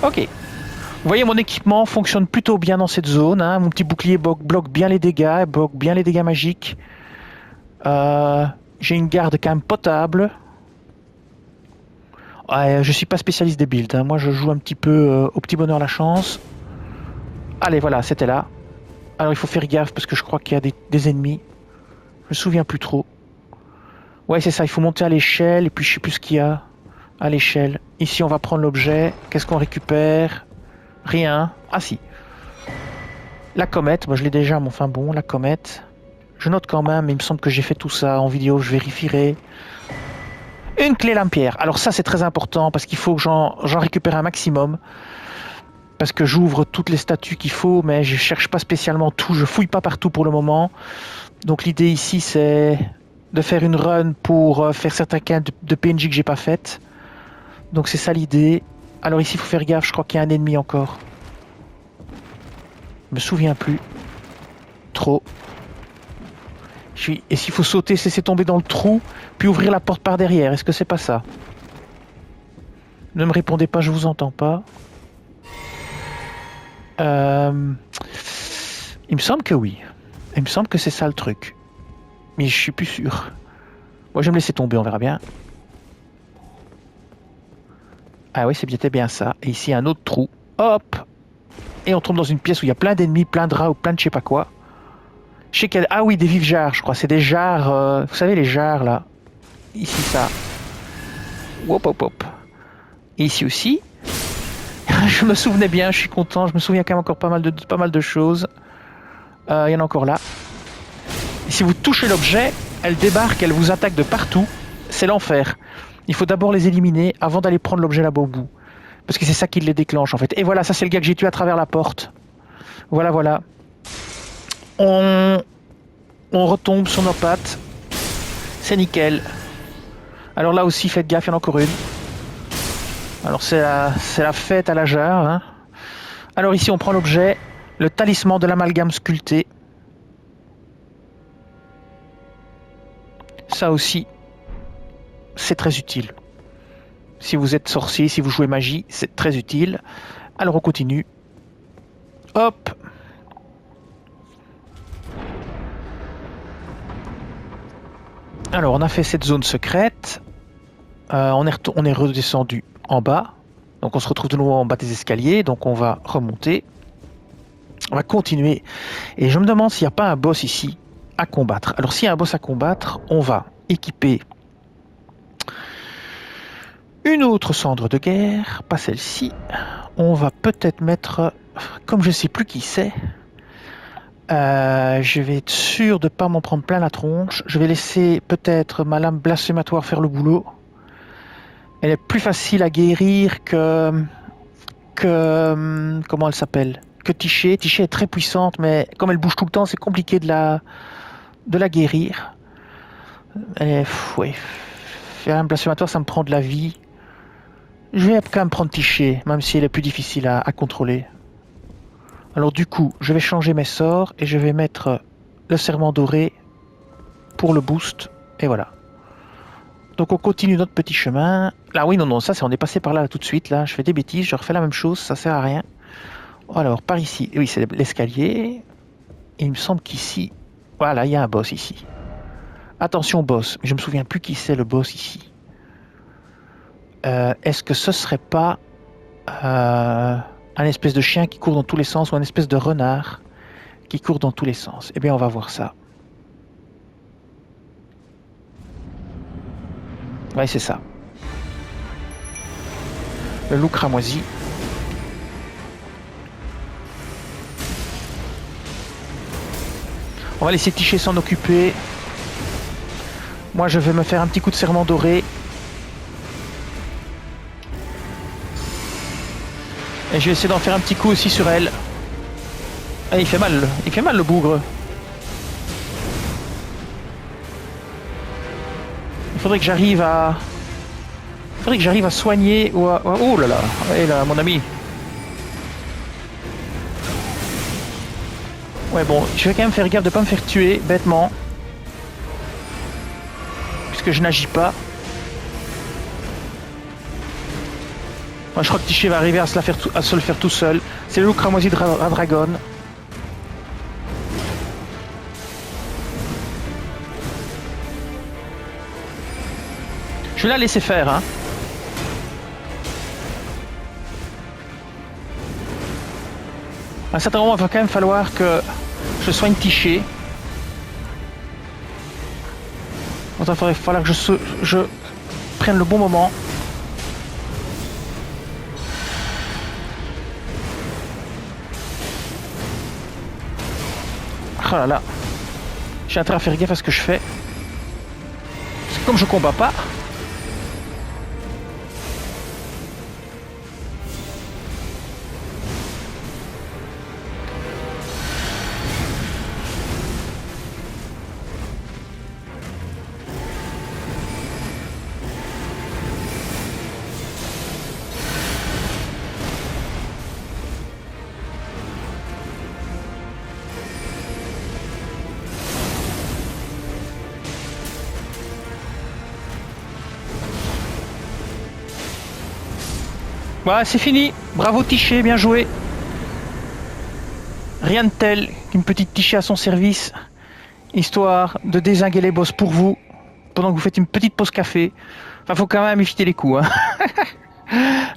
Ok. Vous voyez, mon équipement fonctionne plutôt bien dans cette zone. Hein. Mon petit bouclier bloque bien les dégâts, bloque bien les dégâts magiques. J'ai une garde quand même potable. Ouais, je suis pas spécialiste des builds, hein. Moi je joue un petit peu au petit bonheur la chance. Allez, voilà, c'était là. Alors il faut faire gaffe parce que je crois qu'il y a des ennemis. Je me souviens plus trop. Ouais, c'est ça, il faut monter à l'échelle et puis je sais plus ce qu'il y a à l'échelle. Ici on va prendre l'objet. Qu'est-ce qu'on récupère? Rien. Ah si. La comète, moi je l'ai déjà, mais enfin bon, la comète. Je note quand même, mais il me semble que j'ai fait tout ça en vidéo, je vérifierai. Une clé lame-pierre. Alors ça c'est très important parce qu'il faut que j'en récupère un maximum. parce que j'ouvre toutes les statues qu'il faut, mais je cherche pas spécialement tout, je fouille pas partout pour le moment. Donc l'idée ici c'est de faire une run pour faire certains cas de PNJ que j'ai pas faites. Donc c'est ça l'idée. Alors ici il faut faire gaffe, je crois qu'il y a un ennemi encore. Je me souviens plus. Trop. Et s'il faut sauter, c'est laisser tomber dans le trou, puis ouvrir la porte par derrière, est-ce que c'est pas ça? Ne me répondez pas, je vous entends pas. Il me semble que oui. Il me semble que c'est ça le truc. Mais je suis plus sûr. Moi je vais me laisser tomber, on verra bien. Ah oui, c'était bien ça. Et ici un autre trou. Hop! Et on tombe dans une pièce où il y a plein d'ennemis, plein de rats ou plein de je sais pas quoi. Je sais qu'elle... Ah oui, des vives jarres, je crois. C'est des jarres... Vous savez, les jarres, là. Ici, ça. Hop, hop, hop. Et ici aussi. Je me souvenais bien, je suis content. Je me souviens quand même encore pas mal de choses. Il y en a encore là. Et si vous touchez l'objet, elle débarque, elle vous attaque de partout. C'est l'enfer. Il faut d'abord les éliminer avant d'aller prendre l'objet là-bas au bout. Parce que c'est ça qui les déclenche, en fait. Et voilà, ça, c'est le gars que j'ai tué à travers la porte. Voilà, voilà. On retombe sur nos pattes. C'est nickel. Alors là aussi, faites gaffe, il y en a encore une. Alors c'est la fête à la jarre. Hein. Alors ici, on prend l'objet, le talisman de l'amalgame sculpté. Ça aussi, c'est très utile. Si vous êtes sorcier, si vous jouez magie, c'est très utile. Alors on continue. Hop. Alors on a fait cette zone secrète. On est redescendu en bas. Donc on se retrouve de nouveau en bas des escaliers. Donc on va remonter. On va continuer. Et je me demande s'il n'y a pas un boss ici à combattre. Alors s'il y a un boss à combattre, on va équiper une autre cendre de guerre, pas celle-ci. On va peut-être mettre, comme je ne sais plus qui c'est, je vais être sûr de ne pas m'en prendre plein la tronche. Je vais laisser peut-être ma lame blasphématoire faire le boulot. Elle est plus facile à guérir que comment elle s'appelle? Que Tiché. Tiché est très puissante, mais comme elle bouge tout le temps, c'est compliqué de la guérir. Ouais. Faire un blasphématoire, ça me prend de la vie. Je vais quand même prendre Tiché, même si elle est plus difficile à contrôler. Alors du coup, je vais changer mes sorts et je vais mettre le serment doré pour le boost. Et voilà. Donc on continue notre petit chemin. Là oui, non, ça on est passé par là tout de suite. Là, je fais des bêtises, je refais la même chose, ça sert à rien. Alors par ici, oui, c'est l'escalier. Et il me semble qu'ici, voilà, il y a un boss ici. Attention boss, je me souviens plus qui c'est le boss ici. Est-ce que ce serait pas un espèce de chien qui court dans tous les sens ou un espèce de renard qui court dans tous les sens? Eh bien, on va voir ça. Ouais, c'est ça. Le loup cramoisi. On va laisser Tiché s'en occuper. Moi, je vais me faire un petit coup de serment doré. Et je vais essayer d'en faire un petit coup aussi sur elle. Ah, il fait mal le bougre. Il faudrait que j'arrive à soigner ou à... Oh là là, et là, mon ami. Ouais, bon, je vais quand même faire gaffe de pas me faire tuer bêtement. Puisque je n'agis pas. Moi, je crois que Tiché va arriver à se le faire tout seul. C'est le loup cramoisi de Dragon. Je vais la laisser faire, hein. À un certain moment, il va quand même falloir que je soigne Tiché. Il va falloir que je prenne le bon moment. Oh là là. J'ai intérêt à faire gaffe à ce que je fais. Parce que comme je combats pas... Voilà, c'est fini. Bravo Tiché, bien joué. Rien de tel qu'une petite Tiché à son service, histoire de dézinguer les boss pour vous, pendant que vous faites une petite pause café. Enfin, faut quand même éviter les coups. Hein.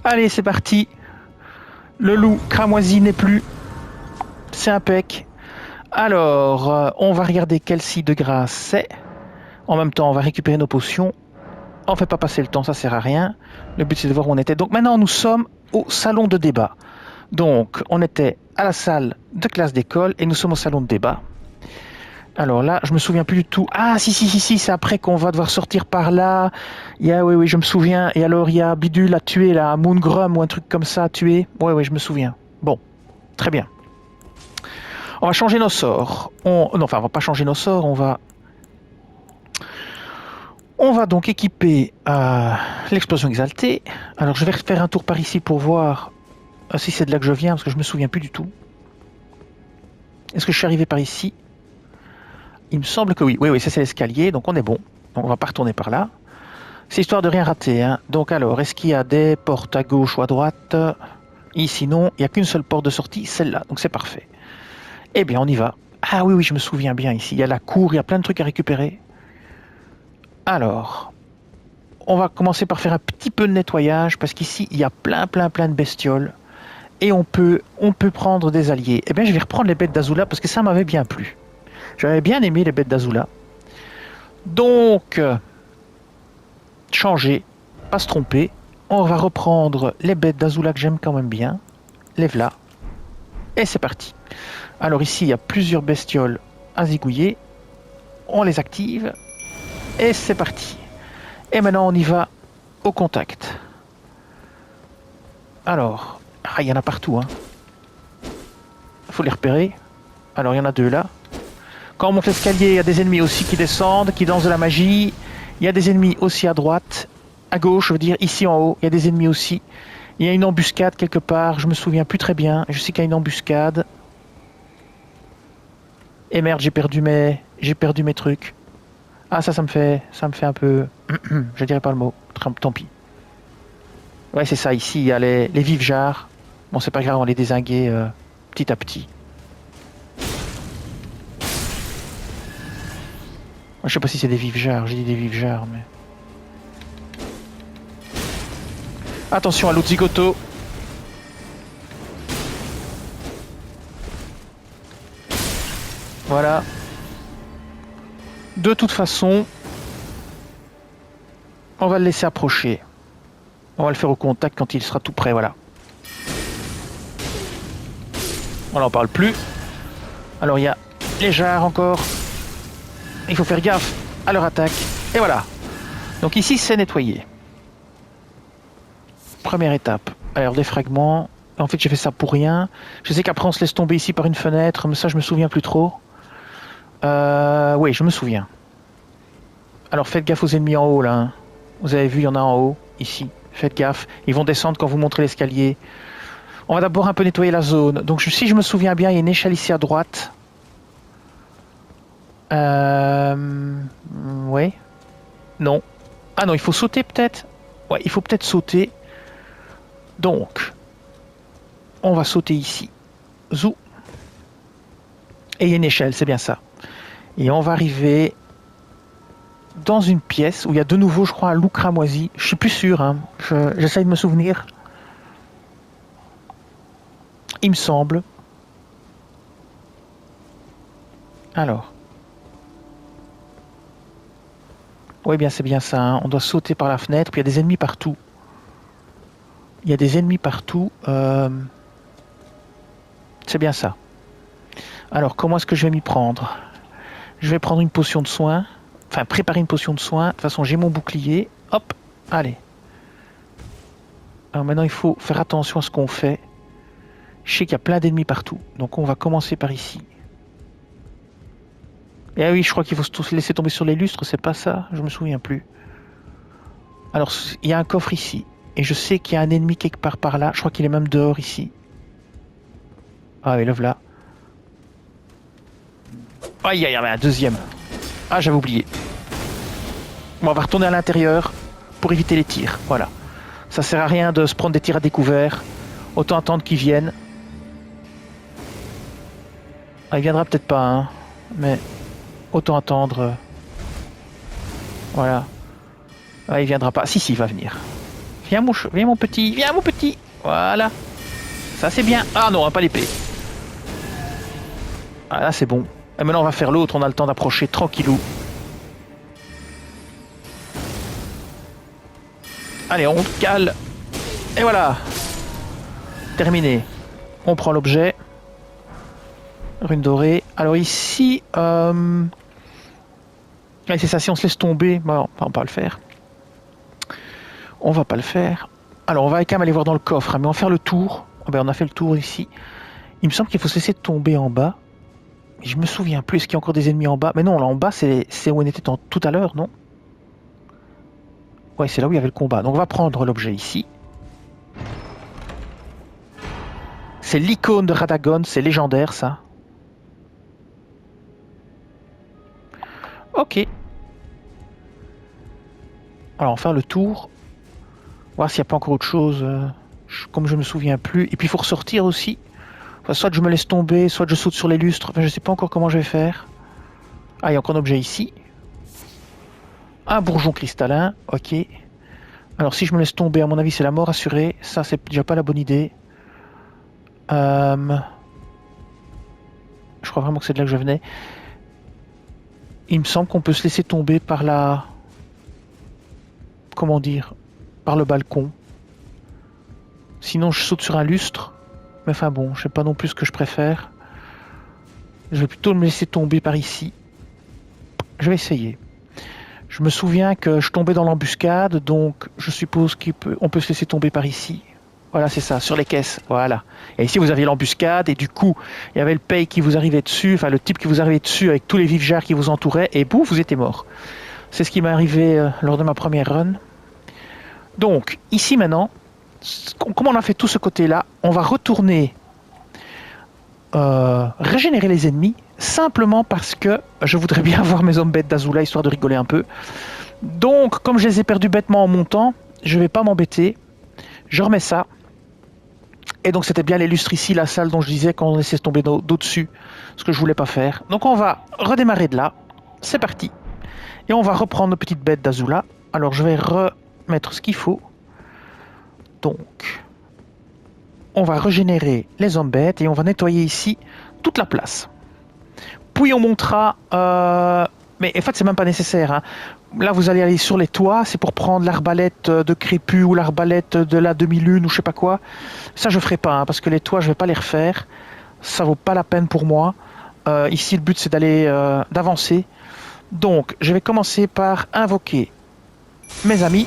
Allez, c'est parti. Le loup cramoisi n'est plus. C'est impec. Alors, on va regarder quel site de grâce c'est. En même temps, on va récupérer nos potions. On ne fait pas passer le temps, ça sert à rien. Le but, c'est de voir où on était. Donc maintenant, nous sommes au salon de débat. Donc, on était à la salle de classe d'école et nous sommes au salon de débat. Alors là, je me souviens plus du tout. Ah, si, c'est après qu'on va devoir sortir par là. Oui, je me souviens. Et alors, il y a Bidule à tuer, là, Moongrum ou un truc comme ça à tuer. Oui, je me souviens. Bon, très bien. On va changer nos sorts. Non, enfin, on va pas changer nos sorts, on va donc équiper l'explosion exaltée. Alors, je vais faire un tour par ici pour voir si c'est de là que je viens, parce que je me souviens plus du tout. Est-ce que je suis arrivé par ici? Il me semble que oui. Oui, ça c'est l'escalier, donc on est bon. Donc, on va pas retourner par là. C'est histoire de rien rater. Hein. Donc alors, est-ce qu'il y a des portes à gauche ou à droite? Ici, non. Il n'y a qu'une seule porte de sortie, celle-là. Donc c'est parfait. Eh bien, on y va. Ah oui, je me souviens bien ici. Il y a la cour, il y a plein de trucs à récupérer. Alors, on va commencer par faire un petit peu de nettoyage, parce qu'ici, il y a plein de bestioles. Et on peut prendre des alliés. Eh bien, je vais reprendre les bêtes d'Azula, parce que ça m'avait bien plu. J'avais bien aimé les bêtes d'Azula. Donc, changer, pas se tromper. On va reprendre les bêtes d'Azula que j'aime quand même bien. Les v'là. Et c'est parti. Alors ici, il y a plusieurs bestioles à zigouiller. On les active. Et c'est parti. Et maintenant, on y va au contact. Alors, il y en a partout. Hein. Faut les repérer. Alors, il y en a deux là. Quand on monte l'escalier, il y a des ennemis aussi qui descendent, qui dansent de la magie. Il y a des ennemis aussi à droite. À gauche, je veux dire, ici en haut, il y a des ennemis aussi. Il y a une embuscade quelque part, je me souviens plus très bien. Je sais qu'il y a une embuscade. Et merde, j'ai perdu mes trucs. Ah, ça me fait un peu... je dirais pas le mot, tant pis. Ouais, c'est ça, ici, il y a les vives jarres. Bon, c'est pas grave, on les dézinguer petit à petit. Je sais pas si c'est des vives jarres, j'ai dit des vives jarres, mais... Attention à l'autre zigoto. Voilà. De toute façon, on va le laisser approcher. On va le faire au contact quand il sera tout prêt, voilà. On n'en parle plus. Alors il y a les jarres encore. Il faut faire gaffe à leur attaque. Et voilà. Donc ici c'est nettoyé. Première étape. Alors des fragments. En fait j'ai fait ça pour rien. Je sais qu'après on se laisse tomber ici par une fenêtre. Mais ça je me souviens plus trop. Oui je me souviens. Alors faites gaffe aux ennemis en haut là. Hein. Vous avez vu il y en a en haut. Ici. Faites gaffe. Ils vont descendre quand vous montrez l'escalier. On va d'abord un peu nettoyer la zone. Donc si je me souviens bien, il y a une échelle ici à droite. Ouais. Non. Ah non, il faut sauter peut-être. Ouais, il faut peut-être sauter. Donc, on va sauter ici. Zou. Et il y a une échelle, c'est bien ça. Et on va arriver dans une pièce où il y a de nouveau, je crois, un loup cramoisi. Je suis plus sûr, hein. J'essaye de me souvenir. Il me semble. Alors. Oui, bien c'est bien ça. Hein. On doit sauter par la fenêtre. Puis il y a des ennemis partout. Il y a des ennemis partout. C'est bien ça. Alors, comment est-ce que je vais m'y prendre? Je vais prendre une potion de soin. Enfin, préparer une potion de soin. De toute façon, j'ai mon bouclier. Hop, allez. Alors maintenant, il faut faire attention à ce qu'on fait. Je sais qu'il y a plein d'ennemis partout. Donc, on va commencer par ici. Et oui, je crois qu'il faut se laisser tomber sur les lustres. C'est pas ça? Je me souviens plus. Alors, il y a un coffre ici. Et je sais qu'il y a un ennemi quelque part par là. Je crois qu'il est même dehors ici. Ah oui, le voilà. Aïe, il y avait un deuxième. Ah, j'avais oublié. Bon, on va retourner à l'intérieur pour éviter les tirs. Voilà. Ça sert à rien de se prendre des tirs à découvert. Autant attendre qu'ils viennent. Ah, il viendra peut-être pas, hein. Mais autant attendre. Voilà. Ah, il viendra pas. Si, si, il va venir. Viens mon petit, viens mon petit. Voilà. Ça c'est bien. Ah non, pas l'épée. Ah là c'est bon. Et maintenant on va faire l'autre, on a le temps d'approcher tranquillou. Allez, on cale. Et voilà. Terminé. On prend l'objet. Rune dorée. Alors ici... c'est ça, si on se laisse tomber, bon, on va pas le faire. On va pas le faire. Alors on va quand même aller voir dans le coffre, hein, mais on va faire le tour. Oh, ben, on a fait le tour ici. Il me semble qu'il faut se laisser tomber en bas. Je me souviens plus, est-ce qu'il y a encore des ennemis en bas? Mais non, là en bas, c'est où on était tout à l'heure, non? Ouais, c'est là où il y avait le combat. Donc on va prendre l'objet ici. C'est l'icône de Radagon, c'est légendaire ça. Ok. Alors on va faire le tour. Voir s'il n'y a pas encore autre chose. Comme je me souviens plus. Et puis il faut ressortir aussi. Enfin, soit je me laisse tomber, soit je saute sur les lustres. Enfin, je sais pas encore comment je vais faire. Ah, il y a encore un objet ici. Un bourgeon cristallin. Ok. Alors si je me laisse tomber, à mon avis c'est la mort assurée. Ça c'est déjà pas la bonne idée. Je crois vraiment que c'est de là que je venais. Il me semble qu'on peut se laisser tomber par la... Comment dire? Par le balcon. Sinon je saute sur un lustre. Mais enfin bon, je sais pas non plus ce que je préfère. Je vais plutôt me laisser tomber par ici. Je vais essayer. Je me souviens que je tombais dans l'embuscade, donc je suppose qu'on peut se laisser tomber par ici. Voilà, c'est ça, sur les caisses, voilà. Et ici, vous aviez l'embuscade, et du coup, il y avait le paye qui vous arrivait dessus, enfin, le type qui vous arrivait dessus avec tous les vivegères qui vous entouraient, et bouf, vous étiez mort. C'est ce qui m'est arrivé lors de ma première run. Donc, ici maintenant, comme on a fait tout ce côté-là, on va retourner régénérer les ennemis, simplement parce que je voudrais bien avoir mes hommes bêtes d'Azula, histoire de rigoler un peu. Donc, comme je les ai perdus bêtement en montant, je vais pas m'embêter. Je remets ça. Et donc c'était bien les lustres ici, la salle dont je disais qu'on laissait tomber d'au-dessus, ce que je voulais pas faire. Donc on va redémarrer de là, c'est parti. Et on va reprendre nos petites bêtes d'Azula. Alors je vais remettre ce qu'il faut. Donc, on va régénérer les hommes bêtes et on va nettoyer ici toute la place. Puis on montera... mais en fait c'est même pas nécessaire, hein. Là vous allez aller sur les toits, c'est pour prendre l'arbalète de Crépus ou l'arbalète de la demi-lune ou je sais pas quoi. Ça je ferai pas, hein, parce que les toits je vais pas les refaire. Ça vaut pas la peine pour moi. Ici le but c'est d'avancer. Donc je vais commencer par invoquer mes amis.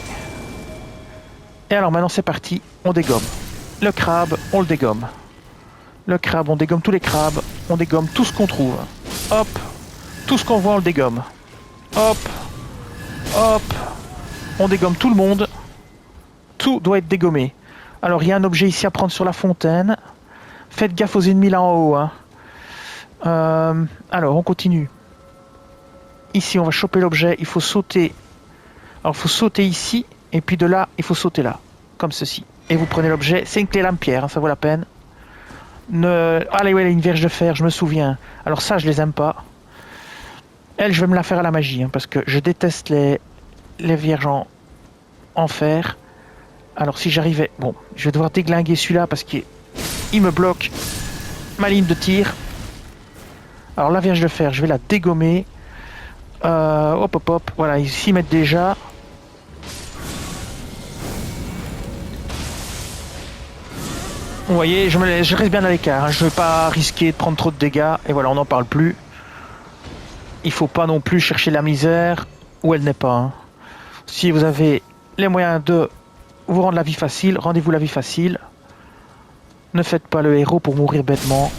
Et alors maintenant c'est parti, on dégomme. Le crabe, on le dégomme. Le crabe, on dégomme tous les crabes. On dégomme tout ce qu'on trouve. Hop, tout ce qu'on voit on le dégomme. Hop. Hop, on dégomme tout le monde. Tout doit être dégommé. Alors, il y a un objet ici à prendre sur la fontaine. Faites gaffe aux ennemis là en haut, hein. Alors, on continue. Ici, on va choper l'objet. Il faut sauter. Alors, il faut sauter ici. Et puis de là, il faut sauter là. Comme ceci. Et vous prenez l'objet. C'est une clé lame-pierre, hein, ça vaut la peine. Allez, ouais, une vierge de fer, je me souviens. Alors ça, je les aime pas. Elle, je vais me la faire à la magie, hein, parce que je déteste les vierges en fer. Alors si j'arrivais... Bon, je vais devoir déglinguer celui-là parce qu'il me bloque ma ligne de tir. Alors la vierge de fer, je vais la dégommer. Hop, hop, hop. Voilà, ils s'y mettent déjà. Vous voyez, je reste bien à l'écart, hein. Je ne veux pas risquer de prendre trop de dégâts. Et voilà, on n'en parle plus. Il faut pas non plus chercher la misère où elle n'est pas, hein. Si vous avez les moyens de vous rendre la vie facile, rendez-vous la vie facile. Ne faites pas le héros pour mourir bêtement.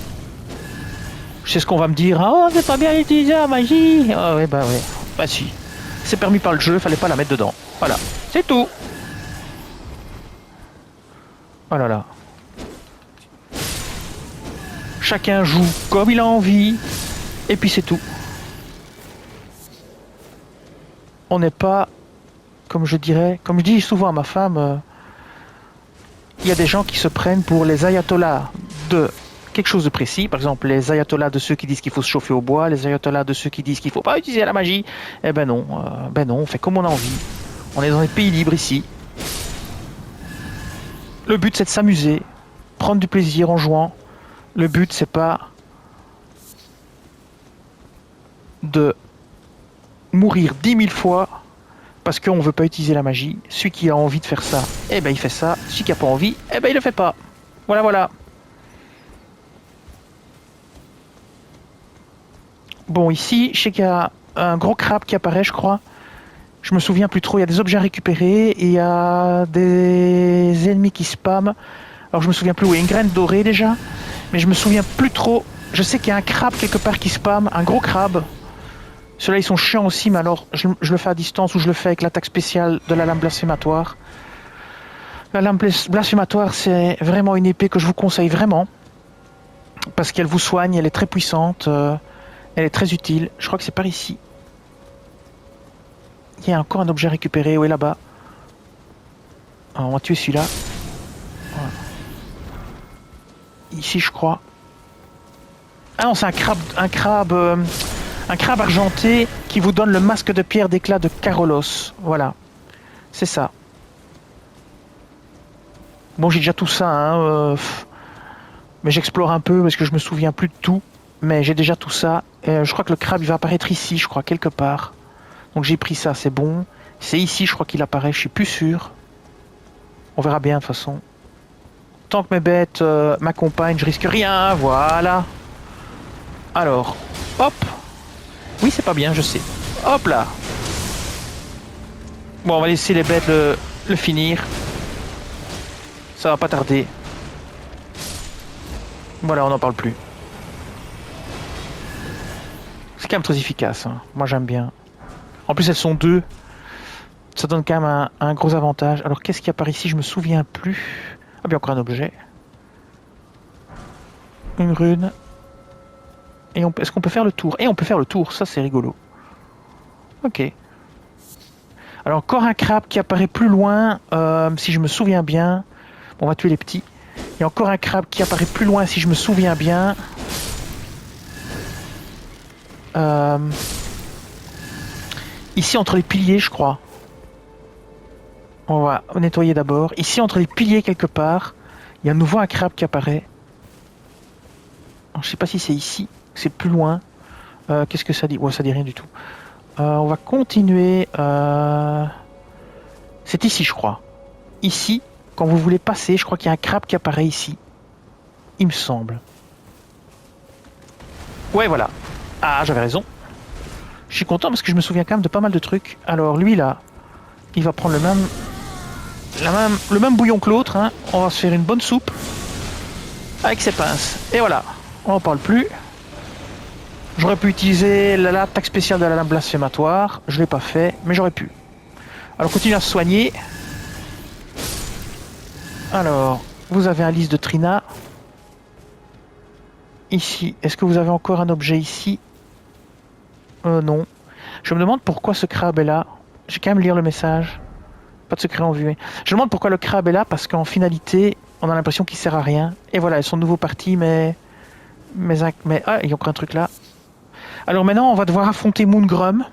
Je sais ce qu'on va me dire. Oh, c'est pas bien utilisé la magie. Ah ouais, bah ouais. Bah si. C'est permis par le jeu, fallait pas la mettre dedans. Voilà. C'est tout. Oh là là. Chacun joue comme il a envie. Et puis c'est tout. On n'est pas, comme je dis souvent à ma femme, il y a des gens qui se prennent pour les ayatollahs de quelque chose de précis. Par exemple, les ayatollahs de ceux qui disent qu'il faut se chauffer au bois, les ayatollahs de ceux qui disent qu'il ne faut pas utiliser la magie. Eh ben non, on fait comme on a envie. On est dans un pays libre ici. Le but, c'est de s'amuser, prendre du plaisir en jouant. Le but, c'est pas de mourir 10 000 fois parce qu'on ne veut pas utiliser la magie. Celui qui a envie de faire ça, eh ben il fait ça. Celui qui n'a pas envie, eh ben il le fait pas. Voilà, voilà. Bon, ici, je sais qu'il y a un gros crabe qui apparaît, je crois. Je me souviens plus trop. Il y a des objets à récupérer et il y a des ennemis qui spamment. Alors je me souviens plus où il y a une graine dorée déjà, mais je me souviens plus trop. Je sais qu'il y a un crabe quelque part qui spamme, un gros crabe. Ceux-là ils sont chiants aussi, mais alors je le fais à distance ou je le fais avec l'attaque spéciale de la lame blasphématoire. La lame blasphématoire, c'est vraiment une épée que je vous conseille vraiment. Parce qu'elle vous soigne, elle est très puissante, elle est très utile. Je crois que c'est par ici. Il y a encore un objet à récupérer, oui là-bas. On va tuer celui-là. Voilà. Ici je crois. Ah non, c'est un crabe argenté qui vous donne le masque de pierre d'éclat de Carolus. Voilà, c'est ça. Bon, j'ai déjà tout ça, hein, mais j'explore un peu parce que je me souviens plus de tout. Mais j'ai déjà tout ça. Je crois que le crabe il va apparaître ici, je crois, quelque part. Donc j'ai pris ça, c'est bon. C'est ici, je crois qu'il apparaît, je suis plus sûr. On verra bien de toute façon. Tant que mes bêtes m'accompagnent, je risque rien, voilà. Alors, hop. Oui, c'est pas bien, je sais. Hop là. Bon, on va laisser les bêtes le finir. Ça va pas tarder. Voilà, on n'en parle plus. C'est quand même très efficace, hein. Moi j'aime bien. En plus elles sont deux. Ça donne quand même un gros avantage. Alors qu'est-ce qu'il y a par ici? Je me souviens plus. Ah bien, encore un objet. Une rune. Et est-ce qu'on peut faire le tour? Et on peut faire le tour, ça c'est rigolo. Ok. Alors encore un crabe qui apparaît plus loin, si je me souviens bien. Bon, on va tuer les petits. Il y a encore un crabe qui apparaît plus loin, si je me souviens bien. Ici entre les piliers, je crois. On va nettoyer d'abord. Ici entre les piliers quelque part, il y a à nouveau un crabe qui apparaît. Alors, je sais pas si c'est ici, c'est plus loin. Qu'est-ce que ça dit? Ouais, ça dit rien du tout. On va continuer. C'est ici, je crois. Ici, quand vous voulez passer, je crois qu'il y a un crabe qui apparaît ici. Il me semble. Ouais, voilà. Ah, j'avais raison. Je suis content parce que je me souviens quand même de pas mal de trucs. Alors, lui, là, il va prendre le même bouillon que l'autre. Hein. On va se faire une bonne soupe avec ses pinces. Et voilà. On n'en parle plus. J'aurais pu utiliser l'attaque spéciale de la lame blasphématoire. Je ne l'ai pas fait, mais j'aurais pu. Alors, continue à se soigner. Alors, vous avez un lys de Trina. Ici, est-ce que vous avez encore un objet ici? Non. Je me demande pourquoi ce crabe est là. Je vais quand même lire le message. Pas de secret en vue. Je me demande pourquoi le crabe est là, parce qu'en finalité, on a l'impression qu'il sert à rien. Et voilà, ils sont de nouveau partis, mais... Ah, il y a encore un truc là. Alors maintenant, on va devoir affronter Moongrum.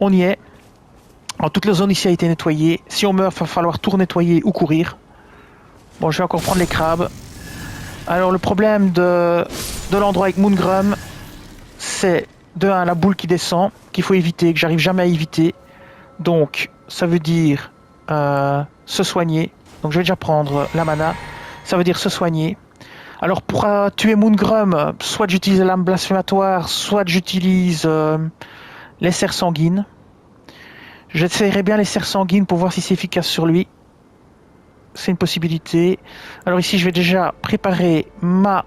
On y est. Alors, toute la zone ici a été nettoyée. Si on meurt, il va falloir tout nettoyer ou courir. Bon, je vais encore prendre les crabes. Alors, le problème de l'endroit avec Moongrum, c'est de 1, la boule qui descend, qu'il faut éviter, que j'arrive jamais à éviter. Donc, ça veut dire se soigner. Donc, je vais déjà prendre la mana. Ça veut dire se soigner. Alors, pour tuer Moongrum, soit j'utilise la lame blasphématoire, soit j'utilise les serres sanguines. J'essaierai bien les serres sanguines pour voir si c'est efficace sur lui. C'est une possibilité. Alors ici, je vais déjà préparer ma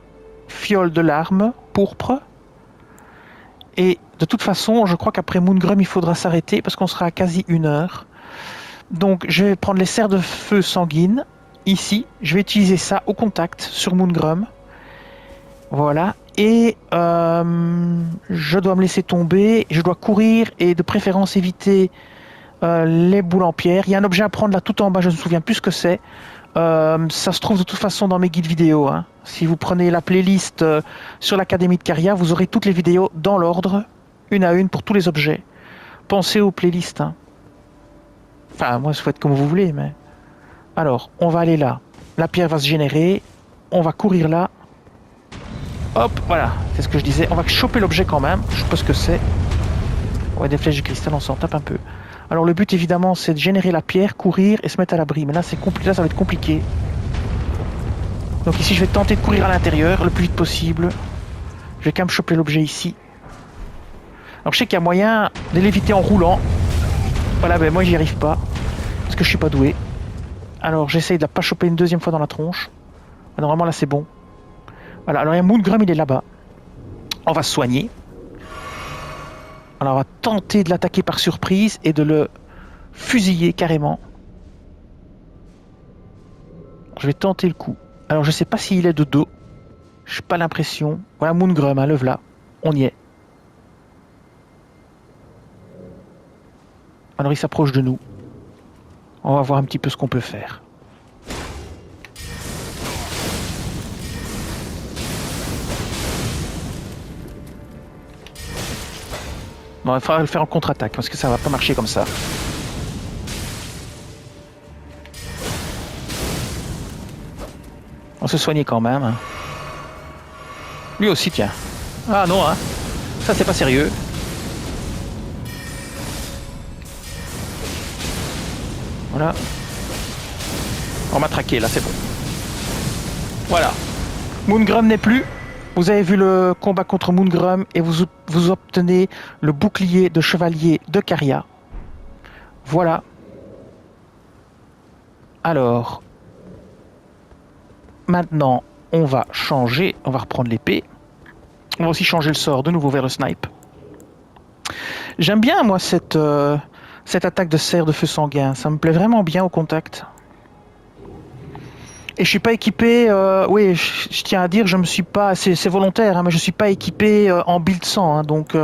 fiole de larmes pourpre. Et de toute façon, je crois qu'après Moongrum, il faudra s'arrêter parce qu'on sera à quasi 1 heure. Donc, je vais prendre les serres de feu sanguines. Ici, je vais utiliser ça au contact sur Moongrum. Voilà. Et je dois me laisser tomber. Je dois courir et de préférence éviter les boules en pierre. Il y a un objet à prendre là tout en bas, je ne me souviens plus ce que c'est. Ça se trouve de toute façon dans mes guides vidéo. Hein. Si vous prenez la playlist sur l'Académie de Caria, vous aurez toutes les vidéos dans l'ordre, une à une pour tous les objets. Pensez aux playlists. Hein. Enfin, moi, ça faut être comme vous voulez, mais... Alors, on va aller là. La pierre va se générer. On va courir là. Hop, voilà. C'est ce que je disais. On va choper l'objet quand même. Je sais pas ce que c'est. Ouais, des flèches de cristal, on s'en tape un peu. Alors, le but, évidemment, c'est de générer la pierre, courir et se mettre à l'abri. Mais là, c'est compliqué. Là, ça va être compliqué. Donc ici, je vais tenter de courir à l'intérieur le plus vite possible. Je vais quand même choper l'objet ici. Alors, je sais qu'il y a moyen de l'éviter en roulant. Voilà, ben moi, j'y arrive pas. Parce que je suis pas doué. Alors, j'essaye de la pas choper une deuxième fois dans la tronche. Normalement, là, c'est bon. Voilà, alors il y a Moongrum, il est là-bas. On va se soigner. Alors, on va tenter de l'attaquer par surprise et de le fusiller carrément. Je vais tenter le coup. Alors, je sais pas s'il est de dos. Je n'ai pas l'impression. Voilà Moongrum, hein, le voilà. On y est. Alors, il s'approche de nous. On va voir un petit peu ce qu'on peut faire. Bon, il faudra le faire en contre-attaque parce que ça va pas marcher comme ça. On se soignait quand même. Hein. Lui aussi, tiens. Ah non, hein. Ça, c'est pas sérieux. Voilà. On m'a traqué, là, c'est bon. Voilà. Moongrum n'est plus. Vous avez vu le combat contre Moongrum et vous obtenez le bouclier de chevalier de Caria. Voilà. Alors, maintenant, on va changer. On va reprendre l'épée. On va aussi changer le sort de nouveau vers le snipe. J'aime bien, moi, cette attaque de cerf de feu sanguin. Ça me plaît vraiment bien au contact. Et je suis pas équipé, oui, je tiens à dire, je me suis pas, c'est volontaire, hein, mais je suis pas équipé en build 100, hein, donc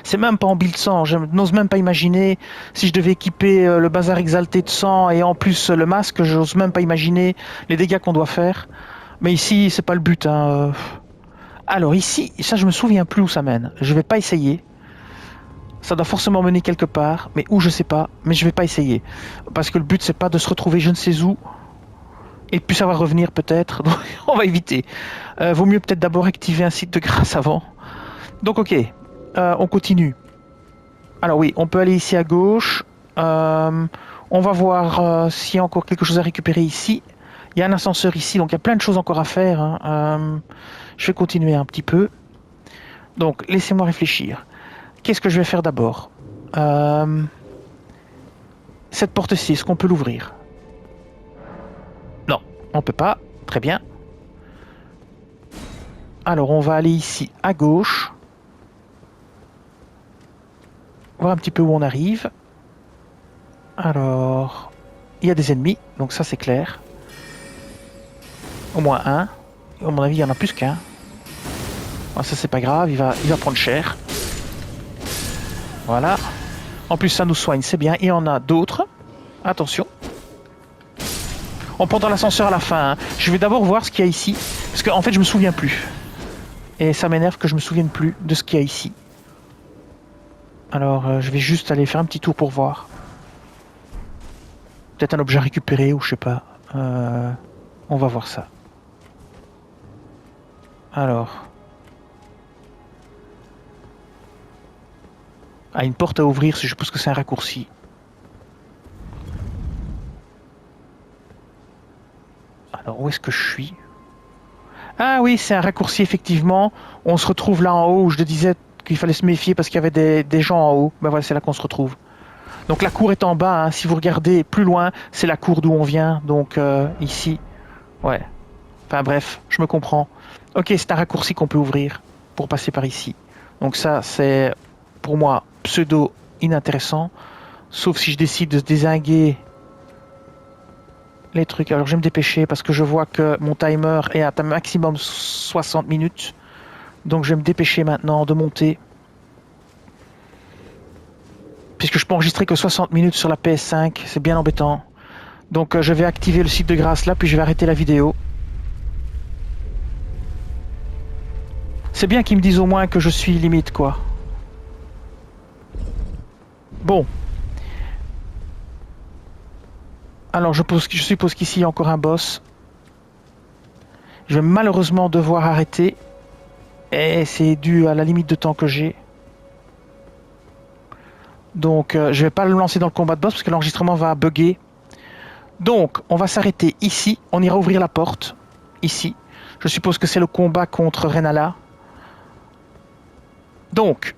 c'est même pas en build 100, je n'ose même pas imaginer si je devais équiper le bazar exalté de 100 et en plus le masque, j'ose même pas imaginer les dégâts qu'on doit faire. Mais ici, c'est pas le but. Hein. Alors ici, ça je me souviens plus où ça mène, je vais pas essayer. Ça doit forcément mener quelque part, mais où je sais pas, mais je vais pas essayer. Parce que le but c'est pas de se retrouver je ne sais où. Et puis ça va revenir peut-être, donc on va éviter. Vaut mieux peut-être d'abord activer un site de grâce avant. Donc ok, on continue. Alors oui, on peut aller ici à gauche. On va voir s'il y a encore quelque chose à récupérer ici. Il y a un ascenseur ici, donc il y a plein de choses encore à faire. Hein. Je vais continuer un petit peu. Donc laissez-moi réfléchir. Qu'est-ce que je vais faire d'abord Cette porte-ci, est-ce qu'on peut l'ouvrir? Non, on peut pas. Très bien. Alors, on va aller ici à gauche. Voir un petit peu où on arrive. Alors, il y a des ennemis, donc ça c'est clair. Au moins un. À mon avis, il y en a plus qu'un. Bon, ça c'est pas grave, il va prendre cher. Voilà. En plus, ça nous soigne, c'est bien. Il y en a d'autres. Attention. On prend dans l'ascenseur à la fin. Hein. Je vais d'abord voir ce qu'il y a ici. Parce qu'en fait, je me souviens plus. Et ça m'énerve que je me souvienne plus de ce qu'il y a ici. Alors, je vais juste aller faire un petit tour pour voir. Peut-être un objet à récupérer ou je sais pas. On va voir ça. Alors. Ah, une porte à ouvrir, je suppose que c'est un raccourci. Alors, où est-ce que je suis? Ah oui, c'est un raccourci, effectivement. On se retrouve là en haut où je te disais qu'il fallait se méfier parce qu'il y avait des gens en haut. Ben voilà, c'est là qu'on se retrouve. Donc la cour est en bas. Hein. Si vous regardez plus loin, c'est la cour d'où on vient. Donc ici, ouais. Enfin bref, je me comprends. Ok, c'est un raccourci qu'on peut ouvrir pour passer par ici. Donc ça, c'est pour moi pseudo inintéressant. Sauf si je décide de dézinguer les trucs. Alors je vais me dépêcher parce que je vois que mon timer est à un maximum 60 minutes. Donc je vais me dépêcher maintenant de monter. puisque je peux enregistrer que 60 minutes sur la PS5, c'est bien embêtant. Donc je vais activer le site de grâce là, puis je vais arrêter la vidéo. C'est bien qu'ils me disent au moins que je suis limite, quoi. Bon. Alors je suppose qu'ici il y a encore un boss. Je vais malheureusement devoir arrêter. Et c'est dû à la limite de temps que j'ai. Donc je vais pas le lancer dans le combat de boss parce que l'enregistrement va bugger. Donc on va s'arrêter ici. On ira ouvrir la porte. Ici. Je suppose que c'est le combat contre Renala. Donc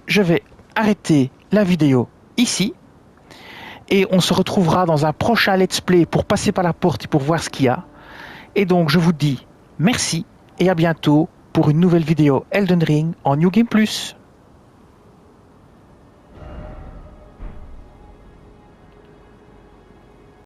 je vais arrêter la vidéo ici. Et on se retrouvera dans un prochain let's play pour passer par la porte et pour voir ce qu'il y a. Et donc je vous dis merci et à bientôt pour une nouvelle vidéo Elden Ring en New Game Plus.